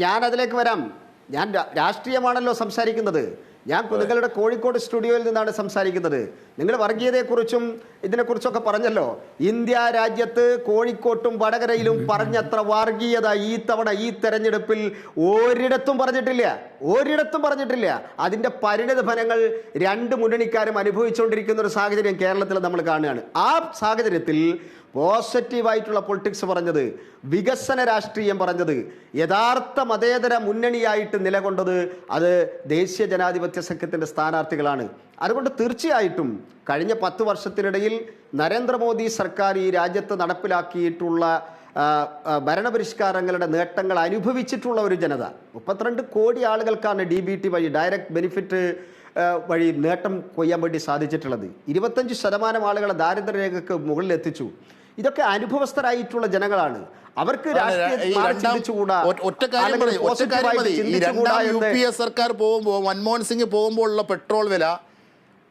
ഞാൻ അതിലേക്ക് വരാം. ഞാൻ രാഷ്ട്രീയമാണല്ലോ സംസാരിക്കുന്നത്. ഞാൻ നിങ്ങളുടെ കോഴിക്കോട് സ്റ്റുഡിയോയിൽ നിന്നാണ് സംസാരിക്കുന്നത്. നിങ്ങൾ വർഗീയതയെക്കുറിച്ചും ഇതിനെക്കുറിച്ചൊക്കെ പറഞ്ഞല്ലോ. ഇന്ത്യ രാജ്യത്ത് കോഴിക്കോട്ടും വടകരയിലും പറഞ്ഞത്ര വർഗീയത ഈ തവണ ഈ തെരഞ്ഞെടുപ്പിൽ ഒരിടത്തും പറഞ്ഞിട്ടില്ല. അതിൻ്റെ പരിണിത ഫലങ്ങൾ 2 മുന്നണിക്കാരും അനുഭവിച്ചുകൊണ്ടിരിക്കുന്ന ഒരു സാഹചര്യം കേരളത്തിൽ നമ്മൾ കാണുകയാണ്. ആ സാഹചര്യത്തിൽ പോസിറ്റീവായിട്ടുള്ള പൊളിറ്റിക്സ് പറഞ്ഞത്, വികസന രാഷ്ട്രീയം പറഞ്ഞത്, യഥാർത്ഥ മതേതര മുന്നണിയായിട്ട് നിലകൊണ്ടത് അത് ദേശീയ ജനാധിപത്യ സഖ്യത്തിൻ്റെ സ്ഥാനാർത്ഥികളാണ്. അതുകൊണ്ട് തീർച്ചയായിട്ടും കഴിഞ്ഞ 10 വർഷത്തിനിടയിൽ നരേന്ദ്രമോദി സർക്കാർ ഈ രാജ്യത്ത് നടപ്പിലാക്കിയിട്ടുള്ള ഭരണപരിഷ്കാരങ്ങളുടെ നേട്ടങ്ങൾ അനുഭവിച്ചിട്ടുള്ള ഒരു ജനത, 32 കോടി ആളുകൾക്കാണ് DBT വഴി ഡയറക്റ്റ് ബെനിഫിറ്റ് വഴി നേട്ടം കൊയ്യാൻ വേണ്ടി സാധിച്ചിട്ടുള്ളത്. 25% ആളുകളെ ദാരിദ്ര്യരേഖയ്ക്ക് മുകളിൽ എത്തിച്ചു. ഇതൊക്കെ അനുഭവസ്ഥരായിട്ടുള്ള ജനങ്ങളാണ്. അവർക്ക് സർക്കാർ പോകുമ്പോൾ മൻമോഹൻ സിംഗ് പോകുമ്പോഴുള്ള പെട്രോൾ വില,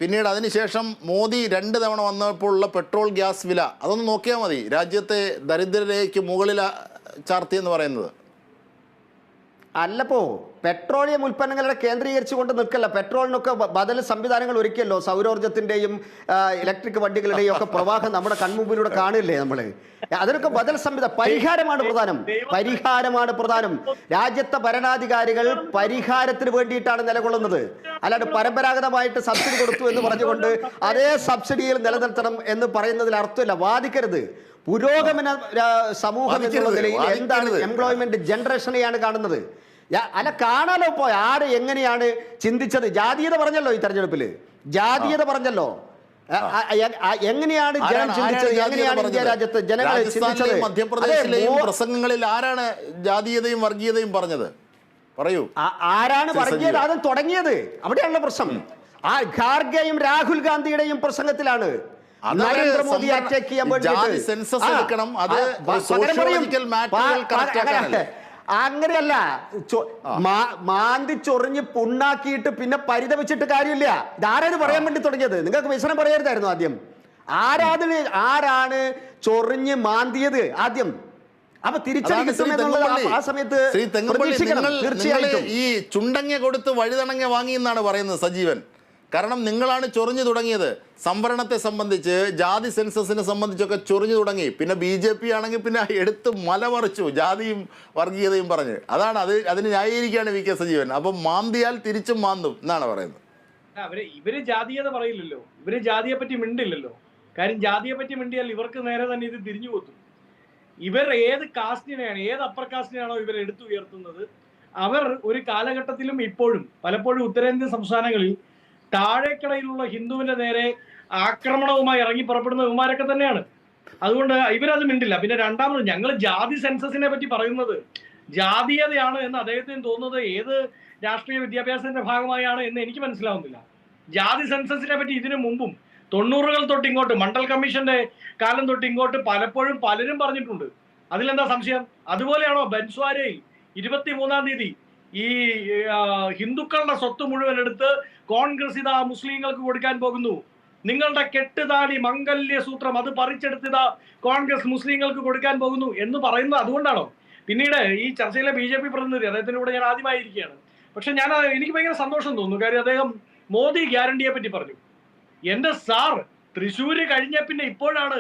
പിന്നീട് അതിനുശേഷം മോദി 2 തവണ വന്നപ്പോൾ ഉള്ള പെട്രോൾ ഗ്യാസ് വില, അതൊന്ന് നോക്കിയാൽ മതി. രാജ്യത്തെ ദരിദ്രരേഖയ്ക്ക് മുകളിൽ ചാർത്തിയെന്ന് പറയുന്നത് അല്ലപ്പോ പെട്രോളിയം ഉൽപ്പന്നങ്ങളുടെ കേന്ദ്രീകരിച്ചുകൊണ്ട് നിൽക്കല്ല. പെട്രോളിനൊക്കെ ബദൽ സംവിധാനങ്ങൾ ഒരുക്കിയല്ലോ. സൗരോർജ്ജത്തിൻ്റെയും ഇലക്ട്രിക് വണ്ടികളുടെയും ഒക്കെ പ്രവാഹം നമ്മുടെ കൺമുമ്പിലൂടെ കാണില്ലേ നമ്മൾ. അതിനൊക്കെ ബദൽ സംവിധാനം, പരിഹാരമാണ് പ്രധാനം. രാജ്യത്തെ ഭരണാധികാരികൾ പരിഹാരത്തിന് വേണ്ടിയിട്ടാണ് നിലകൊള്ളുന്നത്. അല്ലാണ്ട് പരമ്പരാഗതമായിട്ട് സബ്സിഡി കൊടുത്തു എന്ന് പറഞ്ഞുകൊണ്ട് അതേ സബ്സിഡിയിൽ നിലനിർത്തണം എന്ന് പറയുന്നതിൽ അർത്ഥമില്ല. വാദിക്കരുത്. പുരോഗമന സമൂഹം എന്നുള്ള നിലയിൽ എന്താണ് എംപ്ലോയ്മെന്റ് ജനറേഷനെയാണ് കാണുന്നത്. അല്ല കാണാലോ ഇപ്പോൾ ആര് എങ്ങനെയാണ് ചിന്തിച്ചത്. ജാതീയത പറഞ്ഞല്ലോ ഈ തെരഞ്ഞെടുപ്പിൽ, ജാതീയത പറഞ്ഞല്ലോ. എങ്ങനെയാണ് ജനം ചിന്തിച്ചത്, എങ്ങനെയാണ് ഇന്ത്യ രാജ്യത്ത് ജനങ്ങൾ ചിന്തിച്ചത്. മധ്യപ്രദേശിലെയും പ്രസംഗങ്ങളിൽ ആരാണ് ജാതീയതയും വർഗീയതയും പറഞ്ഞത്? പറയൂ, ആരാണ് വർഗീയത ആദ്യം തുടങ്ങിയത്? അവിടെയാണല്ലോ പ്രശ്നം. ആ ഖാർഗെയും രാഹുൽ ഗാന്ധിയുടെയും പ്രസംഗത്തിലാണ്. നരേന്ദ്രമോദി അറ്റാക്ക് ചെയ്യാൻ വേണ്ടി അങ്ങനെയല്ല. മാന്തി ചൊറിഞ്ഞ് പുണ്ണാക്കിയിട്ട് പിന്നെ പരിതപിച്ചിട്ട് കാര്യമില്ല. ഇതാരാണ് പറയാൻ വേണ്ടി തുടങ്ങിയത്? നിങ്ങൾക്ക് വിഷയം പറയരുതായിരുന്നു ആദ്യം. ആരാണ് ചൊറിഞ്ഞ് മാന്തിയത് ആദ്യം? അപ്പൊ തിരിച്ചടി കിട്ടുമെന്നുള്ളത് ആ സമയത്ത് തീർച്ചയായിട്ടും. ഈ ചുണ്ടങ്ങ കൊടുത്ത് വഴുതണങ്ങ വാങ്ങി എന്നാണ് പറയുന്നത് സജീവൻ. കാരണം നിങ്ങളാണ് ചൊറിഞ്ഞു തുടങ്ങിയത്. സംവരണത്തെ സംബന്ധിച്ച്, ജാതി സെൻസസിനെ സംബന്ധിച്ചൊക്കെ ചൊറിഞ്ഞു തുടങ്ങി. പിന്നെ BJP ആണെങ്കിൽ പിന്നെ എടുത്ത് മലമറിച്ചു, ജാതിയും വർഗീയതയും പറഞ്ഞ്. അതാണ് അതിന് ന്യായീകരിക്കുകയാണ് VK സജീവൻ. അപ്പം മാന്തിയാൽ തിരിച്ചും മാന്തും എന്നാണ് പറയുന്നത്. ഇവര് ജാതീയത പറയില്ലല്ലോ, ഇവര് ജാതിയെ പറ്റി മിണ്ടില്ലല്ലോ. കാര്യം ജാതിയെ പറ്റി മിണ്ടിയാൽ ഇവർക്ക് നേരെ തന്നെ ഇത് തിരിഞ്ഞു പോത്തും. ഇവർ ഏത് കാസ്റ്റിനെയാണ്, ഏത് അപ്പർ കാസ്റ്റിനെയാണോ ഇവർ എടുത്തുയർത്തുന്നത്, അവർ ഒരു കാലഘട്ടത്തിലും ഇപ്പോഴും പലപ്പോഴും ഉത്തരേന്ത്യൻ സംസ്ഥാനങ്ങളിൽ താഴേക്കടയിലുള്ള ഹിന്ദുവിന്റെ നേരെ ആക്രമണവുമായി ഇറങ്ങി പുറപ്പെടുന്ന ഇവന്മാരൊക്കെ തന്നെയാണ്. അതുകൊണ്ട് ഇവരത് മിണ്ടില്ല. പിന്നെ രണ്ടാമത് ഞങ്ങൾ ജാതി സെൻസസിനെ പറ്റി പറയുന്നത് ജാതീയതയാണ് എന്ന് അദ്ദേഹത്തിന് തോന്നുന്നത് ഏത് രാഷ്ട്രീയ വിദ്യാഭ്യാസത്തിന്റെ ഭാഗമായാണ് എന്ന് എനിക്ക് മനസ്സിലാവുന്നില്ല. ജാതി സെൻസസിനെ പറ്റി ഇതിനു മുമ്പും 90-കൾ തൊട്ട് ഇങ്ങോട്ട് മണ്ഡൽ കമ്മീഷന്റെ കാലം തൊട്ട് ഇങ്ങോട്ട് പലപ്പോഴും പലരും പറഞ്ഞിട്ടുണ്ട്. അതിലെന്താ സംശയം? അതുപോലെയാണോ ബൻസ്വാരയിൽ 23-ാം തീയതി ഈ ഹിന്ദുക്കളുടെ സ്വത്ത് മുഴുവൻ എടുത്ത് കോൺഗ്രസ് ഇതാ മുസ്ലിങ്ങൾക്ക് കൊടുക്കാൻ പോകുന്നു, നിങ്ങളുടെ കെട്ടുതാടി മംഗല്യ സൂത്രം അത് പറിച്ചെടുത്തിതാ കോൺഗ്രസ് മുസ്ലിങ്ങൾക്ക് കൊടുക്കാൻ പോകുന്നു എന്ന് പറയുന്നത് അതുകൊണ്ടാണോ? പിന്നീട് ഈ ചർച്ചയിലെ BJP പ്രതിനിധി, അദ്ദേഹത്തിന്റെ കൂടെ ഞാൻ ആദ്യമായിരിക്കുകയാണ്, പക്ഷെ എനിക്ക് ഭയങ്കര സന്തോഷം തോന്നുന്നു. കാര്യം അദ്ദേഹം മോദി ഗ്യാരണ്ടിയെ പറ്റി പറഞ്ഞു. എന്റെ സാർ, തൃശ്ശൂര് കഴിഞ്ഞ പിന്നെ ഇപ്പോഴാണ്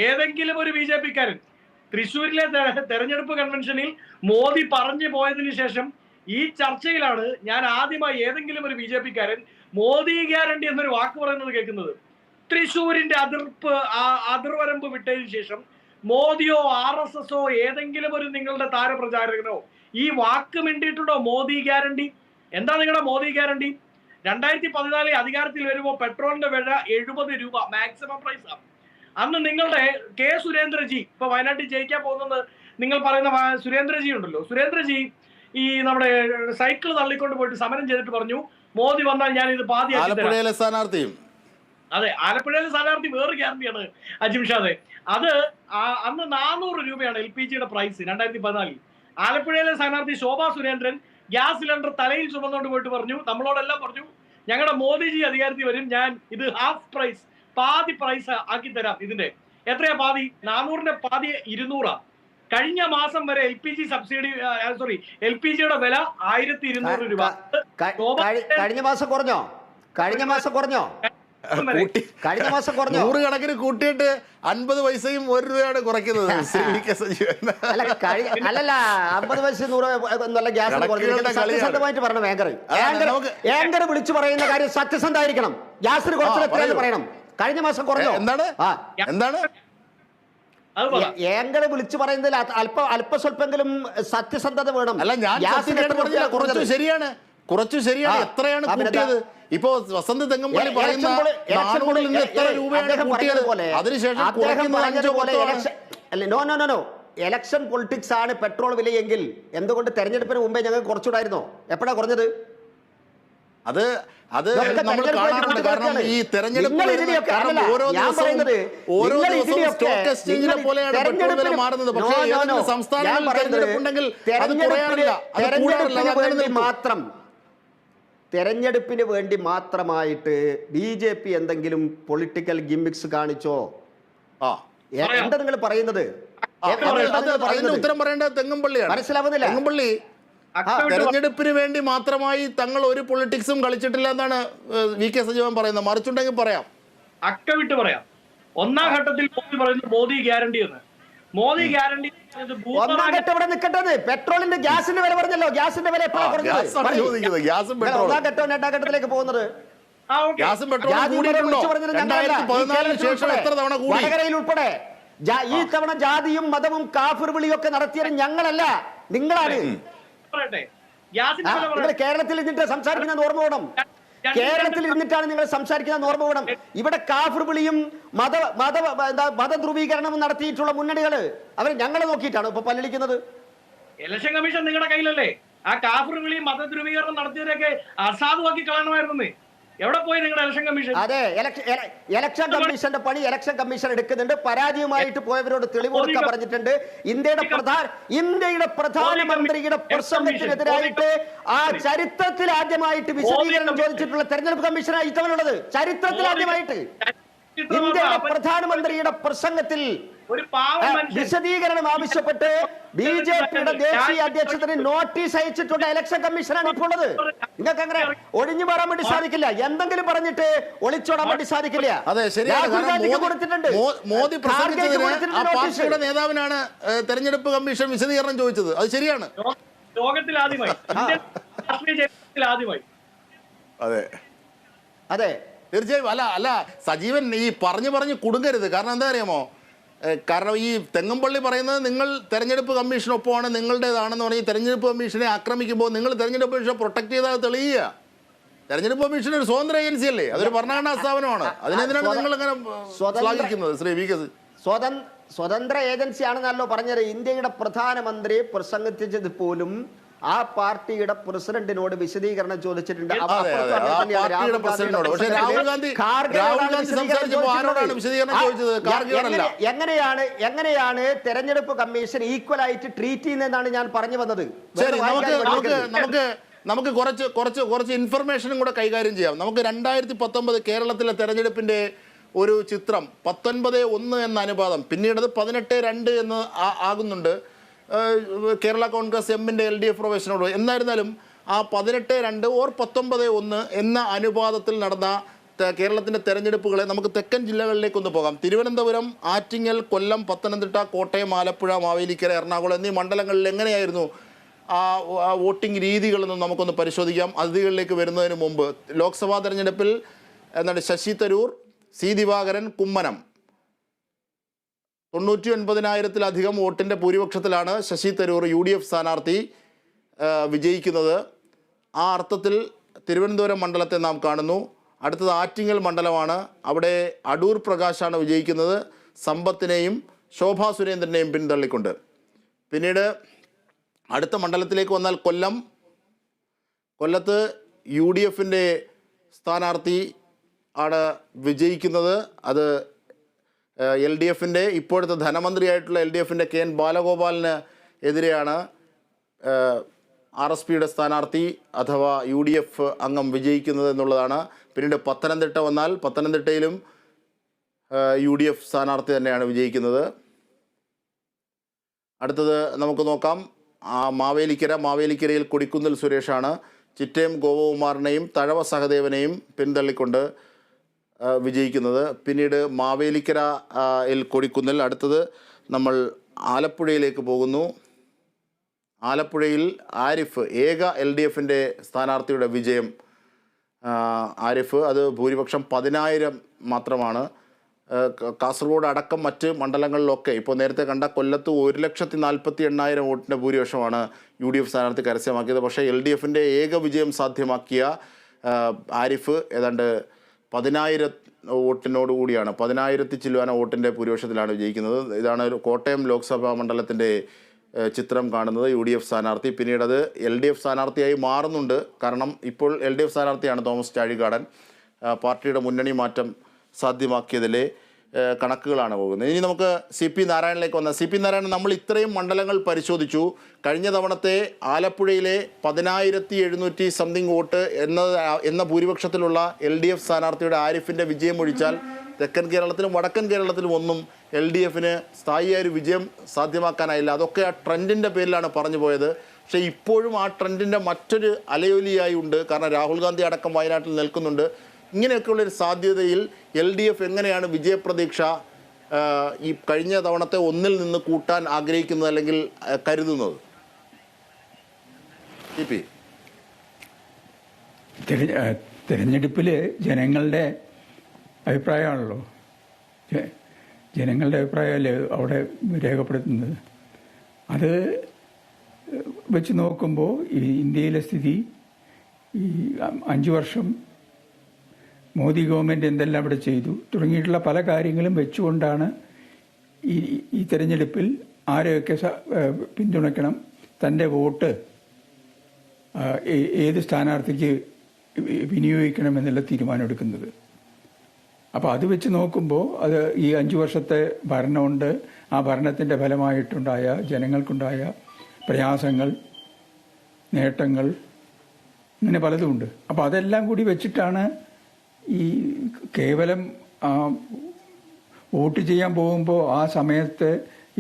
ഏതെങ്കിലും ഒരു BJP-ക്കാരൻ തൃശ്ശൂരിലെ തെരഞ്ഞെടുപ്പ് കൺവെൻഷനിൽ മോദി പറഞ്ഞു പോയതിനു ശേഷം ഈ ചർച്ചയിലാണ് ഞാൻ ആദ്യമായി ഏതെങ്കിലും ഒരു BJP-ക്കാരൻ മോദി ഗ്യാരണ്ടി എന്നൊരു വാക്ക് പറയുന്നത് കേൾക്കുന്നത്. തൃശ്ശൂരിന്റെ അതിർവരമ്പ് വിട്ടതിന് ശേഷം മോദിയോ RSSോ ഏതെങ്കിലും ഒരു നിങ്ങളുടെ താരപ്രചാരകനോ ഈ വാക്ക് മിണ്ടിയിട്ടുണ്ടോ? മോദി ഗ്യാരണ്ടി എന്താ? നിങ്ങളുടെ മോദി ഗ്യാരണ്ടി 2014 അധികാരത്തിൽ വരുമ്പോൾ പെട്രോളിന്റെ വില 70 രൂപ മാക്സിമം പ്രൈസ് ആണ്. അന്ന് നിങ്ങളുടെ കെ സുരേന്ദ്രജി, ഇപ്പൊ വയനാട്ടിൽ ജയിക്കാൻ പോകുന്നത് നിങ്ങൾ പറയുന്ന സുരേന്ദ്രജി ഉണ്ടല്ലോ, സുരേന്ദ്രജി ഈ നമ്മുടെ സൈക്കിൾ തള്ളിക്കൊണ്ട് പോയിട്ട് സമരം ചെയ്തിട്ട് പറഞ്ഞു മോദി വന്നാൽ ഞാൻ ഇത് ആലപ്പുഴയിലെ സ്ഥാനാർത്ഥിയും. അതെ, ആലപ്പുഴയിലെ സ്ഥാനാർത്ഥി വേറെ ഗ്യാരണ്ടിയാണ് അജിംഷാദെ. അത് അന്ന് 400 രൂപയാണ് LPG-യുടെ പ്രൈസ് 2014. ആലപ്പുഴയിലെ സ്ഥാനാർത്ഥി ശോഭാ സുരേന്ദ്രൻ ഗ്യാസ് സിലിണ്ടർ തലയിൽ ചുമന്നുകൊണ്ട് പോയിട്ട് പറഞ്ഞു, നമ്മളോടെല്ലാം പറഞ്ഞു, ഞങ്ങളുടെ മോദിജി അധികാരത്തിൽ വരും, ഞാൻ ഇത് ഹാഫ് പ്രൈസ്, പാതി പ്രൈസ് ആക്കി തരാം. ഇതിന്റെ എത്രയാ പാതി? 400-ന്റെ പാതി 200. കഴിഞ്ഞ മാസം വരെ LPG സബ്സിഡി LPG-യുടെ വില 1200 രൂപ. കഴിഞ്ഞ മാസം കുറഞ്ഞോ? കഴിഞ്ഞ മാസം കുറഞ്ഞോ? 100 കണക്കിന് കൂട്ടിയിട്ട് 50 പൈസയും 1 രൂപയാണ് കുറയ്ക്കുന്നത്. അല്ലല്ല, 50 പൈസ 100 എന്നല്ല ഗ്യാസ് സത്യസന്ധമായിട്ട് പറയണം. ഏങ്കർ വിളിച്ചു പറയുന്ന കാര്യം സത്യസന്ധമായിരിക്കണം. ഗ്യാസിന് കുറച്ച് എത്രയെന്ന് പറയണം. കഴിഞ്ഞ മാസം കുറഞ്ഞോ? എന്താണ് ഏങ്കർ വിളിച്ചു പറയുന്നതിൽ അല്പസ്വല്പെങ്കിലും സത്യസന്ധത വേണം. അല്ല, ഞാൻ കുറച്ചു ശരിയാണ്, എത്രയാണ് കൂട്ടിയത്? ഇപ്പൊ വസന്ത് തെങ്ങമ്പള്ളി പറയുന്ന 400-ൽ നിന്ന് എത്ര രൂപയാണ് കൂട്ടിയത്? അതിനുശേഷം എലക്ഷൻ പൊളിറ്റിക്സ് ആണ് പെട്രോൾ വിലയെങ്കിൽ എന്തുകൊണ്ട് തെരഞ്ഞെടുപ്പിന് മുമ്പേ ഞങ്ങൾ കുറച്ചുകൂടായിരുന്നോ? എപ്പോഴാ കുറഞ്ഞത്? അത് നമ്മൾ കാണാറുണ്ട്. കാരണം ഈ തെരഞ്ഞെടുപ്പ് ഓരോ ദിവസവും സ്റ്റോക്ക് എക്സ്ചേഞ്ചിനെ പോലെയാണ് പെട്രോൾ വില മാറുന്നത്. പക്ഷേ ഏതെങ്കിലും സംസ്ഥാനങ്ങളിൽ തെരഞ്ഞെടുപ്പുണ്ടെങ്കിൽ അത് കുറയാറില്ല, തെരഞ്ഞെടുപ്പിന് വേണ്ടി മാത്രമായിട്ട് BJP എന്തെങ്കിലും പൊളിറ്റിക്കൽ ഗിമ്മിക്സ് കാണിച്ചോ? എന്താ നിങ്ങൾ പറയുന്നത്? ഉത്തരം പറയേണ്ടത് തെങ്ങമ്പള്ളിയാണ്. മനസ്സിലാവുന്നില്ല. തെങ്ങമ്പള്ളി തെരഞ്ഞെടുപ്പിന് വേണ്ടി മാത്രമായി തങ്ങൾ ഒരു പൊളിറ്റിക്സും കളിച്ചിട്ടില്ല എന്നാണ് VK സജീവൻ പറയുന്നത്. മറിച്ചുണ്ടെങ്കിൽ പറയാം, അക്കവിട്ട് പറയാം. ഒന്നാം ഘട്ടത്തിൽ മോദി പറയുന്നു മോദി ഗ്യാരണ്ടി എന്ന്. മോദി ഗ്യാരണ്ടി ഒന്നാം ഘട്ടം ഇവിടെ നിൽക്കട്ടെ. പെട്രോളിന്റെ ഗ്യാസിന്റെ വില പറഞ്ഞല്ലോ. ഗ്യാസിന്റെ വില എപ്പോഴാണ് കുറഞ്ഞത്? ഒന്നാം ഘട്ടം രണ്ടാം ഘട്ടത്തിലേക്ക് പോകുന്നത്. വടകരയിൽ ഉൾപ്പെടെ ഈ തവണ ജാതിയും മതവും കാഫിർ വിളിയൊക്കെ നടത്തിയത് ഞങ്ങളല്ല, നിങ്ങളാണ്. നിങ്ങൾ കേരളത്തിൽ ഇരുന്നിട്ട് സംസാരിക്കുന്ന ഓർമ്മ വേണം. കേരളത്തിൽ ഇരുന്നിട്ടാണ് നിങ്ങൾ സംസാരിക്കുന്ന ഓർമ്മ വേണം. ഇവിടെ കാഫിർ വിളിയും മതധ്രുവീകരണവും നടത്തിയിട്ടുള്ള മുന്നണികൾ അവർ ഞങ്ങളെ നോക്കിയിട്ടാണ് ഇപ്പൊ പല്ലിക്കുന്നത്. ഇലക്ഷൻ കമ്മീഷൻ നിങ്ങളുടെ കയ്യിലല്ലേ? ആ കാഫിർ വിളിയും മതധ്രുവീകരണം നടത്തിയവരൊക്കെ അസാധുവാക്കി കളയണമായിരുന്നു. എവിടെ പോയി നിങ്ങളുടെ ഇലക്ഷൻ കമ്മീഷൻ? അതെ, ഇലക്ഷൻ കമ്മീഷന്റെ പണി ഇലക്ഷൻ കമ്മീഷൻ എടുക്കുന്നുണ്ട്. പരാജയമായിട്ട് പോയവരോട് തെളിവ് കൊടുക്കാൻ പറഞ്ഞിട്ടുണ്ട്. ഇന്ത്യയുടെ പ്രധാനമന്ത്രിയുടെ പ്രസംഗത്തിനെതിരായിട്ട് ആ ചരിത്രത്തിൽ ആദ്യമായിട്ട് വിശദീകരണം ചോദിച്ചിട്ടുള്ള തെരഞ്ഞെടുപ്പ് കമ്മീഷനാണ് ഇത്തവണുള്ളത്. ചരിത്രത്തിൽ ആദ്യമായിട്ട് ഇന്ത്യയുടെ പ്രധാനമന്ത്രിയുടെ പ്രസംഗത്തിൽ വിശദീകരണം ആവശ്യപ്പെട്ട് BJP-യുടെ ദേശീയ അധ്യക്ഷത്തിന് നോട്ടീസ് അയച്ചിട്ടുണ്ട് ഇലക്ഷൻ കമ്മീഷനാണ് ഇപ്പോൾ ഉള്ളത്. നിങ്ങൾക്ക് അങ്ങനെ ഒഴിഞ്ഞു മാറാൻ വേണ്ടി സാധിക്കില്ല. എന്തെങ്കിലും പറഞ്ഞിട്ട് ഒളിച്ചോടാൻ വേണ്ടി സാധിക്കില്ല. കൊടുത്തിട്ടുണ്ട്. മോദി പാർട്ടിയുടെ നേതാവിനാണ് തെരഞ്ഞെടുപ്പ് കമ്മീഷൻ വിശദീകരണം ചോദിച്ചത്. അത് ശരിയാണ്. ലോകത്തിൽ ആദ്യമായി, അതെ അതെ, തീർച്ചയായും. അല്ല സജീവൻ ഈ പറഞ്ഞു കുടുങ്ങരുത്. കാരണം എന്താ അറിയാമോ? കാരണം ഈ തെങ്ങമ്പള്ളി പറയുന്നത് നിങ്ങൾ തെരഞ്ഞെടുപ്പ് കമ്മീഷനൊപ്പമാണ്, നിങ്ങളുടേതാണെന്ന് പറഞ്ഞ് തെരഞ്ഞെടുപ്പ് കമ്മീഷനെ ആക്രമിക്കുമ്പോൾ നിങ്ങൾ തെരഞ്ഞെടുപ്പ് കമ്മീഷനെ പ്രൊട്ടക്ട് ചെയ്താൽ തെളിയുക. തെരഞ്ഞെടുപ്പ് കമ്മീഷൻ ഒരു സ്വതന്ത്ര ഏജൻസി അല്ലേ? അതൊരു ഭരണഘടനാ സ്ഥാപനമാണ്. അതിനെതിനാണ് നിങ്ങൾ അങ്ങനെ ശ്ലാഘിക്കുന്നത്? ശ്രീ VK സ്വതന്ത്ര ഏജൻസിയാണെന്നല്ലോ പറഞ്ഞത്. ഇന്ത്യയുടെ പ്രധാനമന്ത്രി പ്രസംഗിച്ചത് പോലും ആ പാർട്ടിയുടെ പ്രസിഡന്റിനോട് വിശദീകരണം ചോദിച്ചിട്ടുണ്ട്. അതെ, അതെ, ആ പാർട്ടിയുടെ പ്രസിഡന്റിനോട്. പക്ഷേ രാഹുൽ ഗാന്ധി സംസാരിച്ചപ്പോൾ ആരോടാണ് വിശദീകരണം ചോദിച്ചത്? കാർഗിലല്ല. എങ്ങനെയാണ് തെരഞ്ഞെടുപ്പ് കമ്മീഷൻ ഈക്വൽ ആയിട്ട് ട്രീറ്റ് ചെയ്യുന്നതെന്നാണ് ഞാൻ പറഞ്ഞു വന്നത്. ശരി, നമുക്ക് കുറച്ച് ഇൻഫർമേഷനും കൂടെ കൈകാര്യം ചെയ്യാം. നമുക്ക് 2019 കേരളത്തിലെ തെരഞ്ഞെടുപ്പിന്റെ ഒരു ചിത്രം 19:1 എന്ന അനുപാതം, പിന്നീട് 18:2 എന്ന് ആകുന്നുണ്ട് കേരള കോൺഗ്രസ് എമ്മിൻ്റെ LDF പ്രവേശനോട്. എന്നായിരുന്നാലും ആ 18:2 ഓർ 19:1 എന്ന അനുപാതത്തിൽ നടന്ന കേരളത്തിൻ്റെ തെരഞ്ഞെടുപ്പുകളെ നമുക്ക് തെക്കൻ ജില്ലകളിലേക്കൊന്ന് പോകാം. തിരുവനന്തപുരം, ആറ്റിങ്ങൽ, കൊല്ലം, പത്തനംതിട്ട, കോട്ടയം, ആലപ്പുഴ, മാവേലിക്കര, എറണാകുളം എന്നീ മണ്ഡലങ്ങളിൽ എങ്ങനെയായിരുന്നു ആ വോട്ടിംഗ് രീതികളെന്നും നമുക്കൊന്ന് പരിശോധിക്കാം. അതിഥികളിലേക്ക് വരുന്നതിന് മുമ്പ് ലോക്സഭാ തെരഞ്ഞെടുപ്പിൽ ശശി തരൂർ, സി ദിവാകരൻ, കുമ്മനം 99,000-ലധികം വോട്ടിൻ്റെ ഭൂരിപക്ഷത്തിലാണ് ശശി തരൂർ UDF സ്ഥാനാർത്ഥി വിജയിക്കുന്നത്. ആ അർത്ഥത്തിൽ തിരുവനന്തപുരം മണ്ഡലത്തെ നാം കാണുന്നു. അടുത്തത് ആറ്റിങ്ങൽ മണ്ഡലമാണ്. അവിടെ അടൂർ പ്രകാശാണ് വിജയിക്കുന്നത്, സമ്പത്തിനെയും ശോഭാ സുരേന്ദ്രനെയും പിന്തള്ളിക്കൊണ്ട്. പിന്നീട് അടുത്ത മണ്ഡലത്തിലേക്ക് വന്നാൽ കൊല്ലത്ത് UDFൻ്റെ സ്ഥാനാർത്ഥി ആണ് വിജയിക്കുന്നത്. അത് LDFൻ്റെ ഇപ്പോഴത്തെ ധനമന്ത്രിയായിട്ടുള്ള LDFൻ്റെ KN ബാലഗോപാലിന് എതിരെയാണ് RSPയുടെ സ്ഥാനാർത്ഥി അഥവാ UDF അംഗം വിജയിക്കുന്നത് എന്നുള്ളതാണ്. പിന്നീട് പത്തനംതിട്ട വന്നാൽ പത്തനംതിട്ടയിലും UDF സ്ഥാനാർത്ഥി തന്നെയാണ് വിജയിക്കുന്നത്. അടുത്തത് നമുക്ക് നോക്കാം മാവേലിക്കരയിൽ കൊടിക്കുന്നിൽ സുരേഷാണ് ചിറ്റയം ഗോപകുമാറിനെയും തഴവ സഹദേവനെയും പിന്തള്ളിക്കൊണ്ട് വിജയിക്കുന്നത്. പിന്നീട് മാവേലിക്കരയിൽ കൊടിക്കുന്നിൽ. അടുത്തത് നമ്മൾ ആലപ്പുഴയിലേക്ക് പോകുന്നു. ആലപ്പുഴയിൽ ആരിഫ്, ഏക LDFൻ്റെ സ്ഥാനാർത്ഥിയുടെ വിജയം. ആരിഫ്, അത് ഭൂരിപക്ഷം 10,000 മാത്രമാണ്. കാസർഗോഡ് അടക്കം മറ്റ് മണ്ഡലങ്ങളിലൊക്കെ ഇപ്പോൾ നേരത്തെ കണ്ട കൊല്ലത്ത് 1,48,000 വോട്ടിൻ്റെ ഭൂരിപക്ഷമാണ് UDF സ്ഥാനാർത്ഥി കരസ്ഥമാക്കിയത്. പക്ഷേ LDFൻ്റെ ഏക വിജയം സാധ്യമാക്കിയ ആരിഫ് ഏതാണ്ട് 10,000 വോട്ടിനോടുകൂടിയാണ്, 10,000 ചില്ലുവാന വോട്ടിൻ്റെ ഭൂരിപക്ഷത്തിലാണ് വിജയിക്കുന്നത്. ഇതാണ് ഒരു കോട്ടയം ലോക്സഭാ മണ്ഡലത്തിൻ്റെ ചിത്രം കാണുന്നത്. UDF സ്ഥാനാർത്ഥി പിന്നീട് അത് LDF സ്ഥാനാർത്ഥിയായി മാറുന്നുണ്ട്. കാരണം ഇപ്പോൾ LDF സ്ഥാനാർത്ഥിയാണ് തോമസ് ചാഴികാടൻ. പാർട്ടിയുടെ മുന്നണി മാറ്റം സാധ്യമാക്കിയതിലെ കണക്കുകളാണ് പോകുന്നത്. ഇനി നമുക്ക് CP നാരായണനിലേക്ക് വന്നാൽ, CP നാരായണൻ, നമ്മൾ ഇത്രയും മണ്ഡലങ്ങൾ പരിശോധിച്ചു. കഴിഞ്ഞ തവണത്തെ ആലപ്പുഴയിലെ 10,700 സംതിങ് വോട്ട് എന്ന ഭൂരിപക്ഷത്തിലുള്ള LDF സ്ഥാനാർത്ഥിയുടെ ആരിഫിൻ്റെ വിജയം ഒഴിച്ചാൽ തെക്കൻ കേരളത്തിലും വടക്കൻ കേരളത്തിലും ഒന്നും LDFന് സ്ഥായിയായ ഒരു വിജയം സാധ്യമാക്കാനായില്ല. അതൊക്കെ ആ ട്രെൻഡിൻ്റെ പേരിലാണ് പറഞ്ഞു പോയത്. പക്ഷേ ഇപ്പോഴും ആ ട്രെൻഡിൻ്റെ മറ്റൊരു അലയൊലിയായി ഉണ്ട്. കാരണം രാഹുൽ ഗാന്ധി അടക്കം വയനാട്ടിൽ നിൽക്കുന്നുണ്ട്. ഇങ്ങനെയൊക്കെയുള്ളൊരു സാധ്യതയിൽ LDF എങ്ങനെയാണ് വിജയപ്രതീക്ഷ ഈ കഴിഞ്ഞ തവണത്തെ 1-ൽ നിന്ന് കൂട്ടാൻ ആഗ്രഹിക്കുന്നത് അല്ലെങ്കിൽ കരുതുന്നത്? തിരഞ്ഞെടുപ്പിൽ ജനങ്ങളുടെ അഭിപ്രായമാണല്ലോ, ജനങ്ങളുടെ അഭിപ്രായമല്ലേ അവിടെ രേഖപ്പെടുത്തുന്നത്. അത് വെച്ച് നോക്കുമ്പോൾ ഈ ഇന്ത്യയിലെ സ്ഥിതി, ഈ 5 വർഷം മോദി ഗവൺമെൻറ് എന്തെല്ലാം ഇവിടെ ചെയ്തു തുടങ്ങിയിട്ടുള്ള പല കാര്യങ്ങളും വെച്ചുകൊണ്ടാണ് ഈ തെരഞ്ഞെടുപ്പിൽ ആരെയൊക്കെ പിന്തുണയ്ക്കണം, തൻ്റെ വോട്ട് ഏത് സ്ഥാനാർത്ഥിക്ക് വിനിയോഗിക്കണം എന്നുള്ള തീരുമാനമെടുക്കുന്നത്. അപ്പോൾ അത് വെച്ച് നോക്കുമ്പോൾ അത് ഈ 5 വർഷത്തെ ഭരണമുണ്ട്, ആ ഭരണത്തിൻ്റെ ഫലമായിട്ടുണ്ടായ ജനങ്ങൾക്കുണ്ടായ പ്രയാസങ്ങൾ, നേട്ടങ്ങൾ, ഇങ്ങനെ പലതുമുണ്ട്. അപ്പോൾ അതെല്ലാം കൂടി വെച്ചിട്ടാണ് ഈ കേവലം വോട്ട് ചെയ്യാൻ പോകുമ്പോൾ ആ സമയത്ത്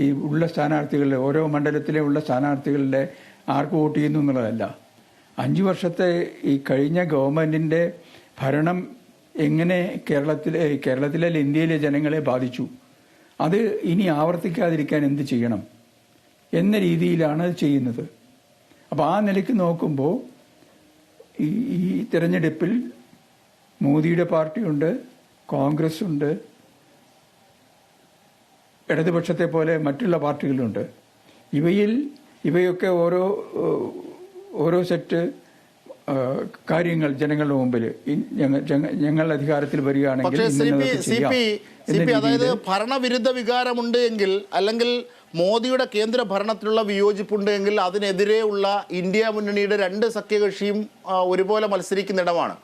ഈ ഉള്ള സ്ഥാനാർത്ഥികളുടെ ഓരോ മണ്ഡലത്തിലെ ഉള്ള സ്ഥാനാർത്ഥികളുടെ ആർക്ക് വോട്ട് ചെയ്യുന്നു എന്നുള്ളതല്ല. 5 വർഷത്തെ ഈ കഴിഞ്ഞ ഗവൺമെൻറ്റിൻ്റെ ഭരണം എങ്ങനെ കേരളത്തിലെ ഇന്ത്യയിലെ ജനങ്ങളെ ബാധിച്ചു, അത് ഇനി ആവർത്തിക്കാതിരിക്കാൻ എന്ത് ചെയ്യണം എന്ന രീതിയിലാണ് ചെയ്യുന്നത്. അപ്പോൾ ആ നിലയ്ക്ക് നോക്കുമ്പോൾ ഈ തിരഞ്ഞെടുപ്പിൽ മോദിയുടെ പാർട്ടിയുണ്ട്, കോൺഗ്രസ് ഉണ്ട്, ഇടതുപക്ഷത്തെ പോലെ മറ്റുള്ള പാർട്ടികളുണ്ട്. ഇവയൊക്കെ ഓരോ സെറ്റ് കാര്യങ്ങൾ ജനങ്ങളുടെ മുമ്പിൽ ഞങ്ങൾ അധികാരത്തിൽ വരികയാണെങ്കിൽ പക്ഷേ ഇന്നതൊക്കെ ചെയ്യാം എന്ന അതായത് രീതിയിൽ ഭരണവിരുദ്ധ വികാരമുണ്ട് എങ്കിൽ, അല്ലെങ്കിൽ മോദിയുടെ കേന്ദ്ര ഭരണത്തിലുള്ള വിയോജിപ്പുണ്ട് എങ്കിൽ അതിനെതിരെയുള്ള ഇന്ത്യ മുന്നണിയുടെ 2 സഖ്യകക്ഷിയും ഒരുപോലെ മത്സരിക്കുന്ന ഇടമാണ്.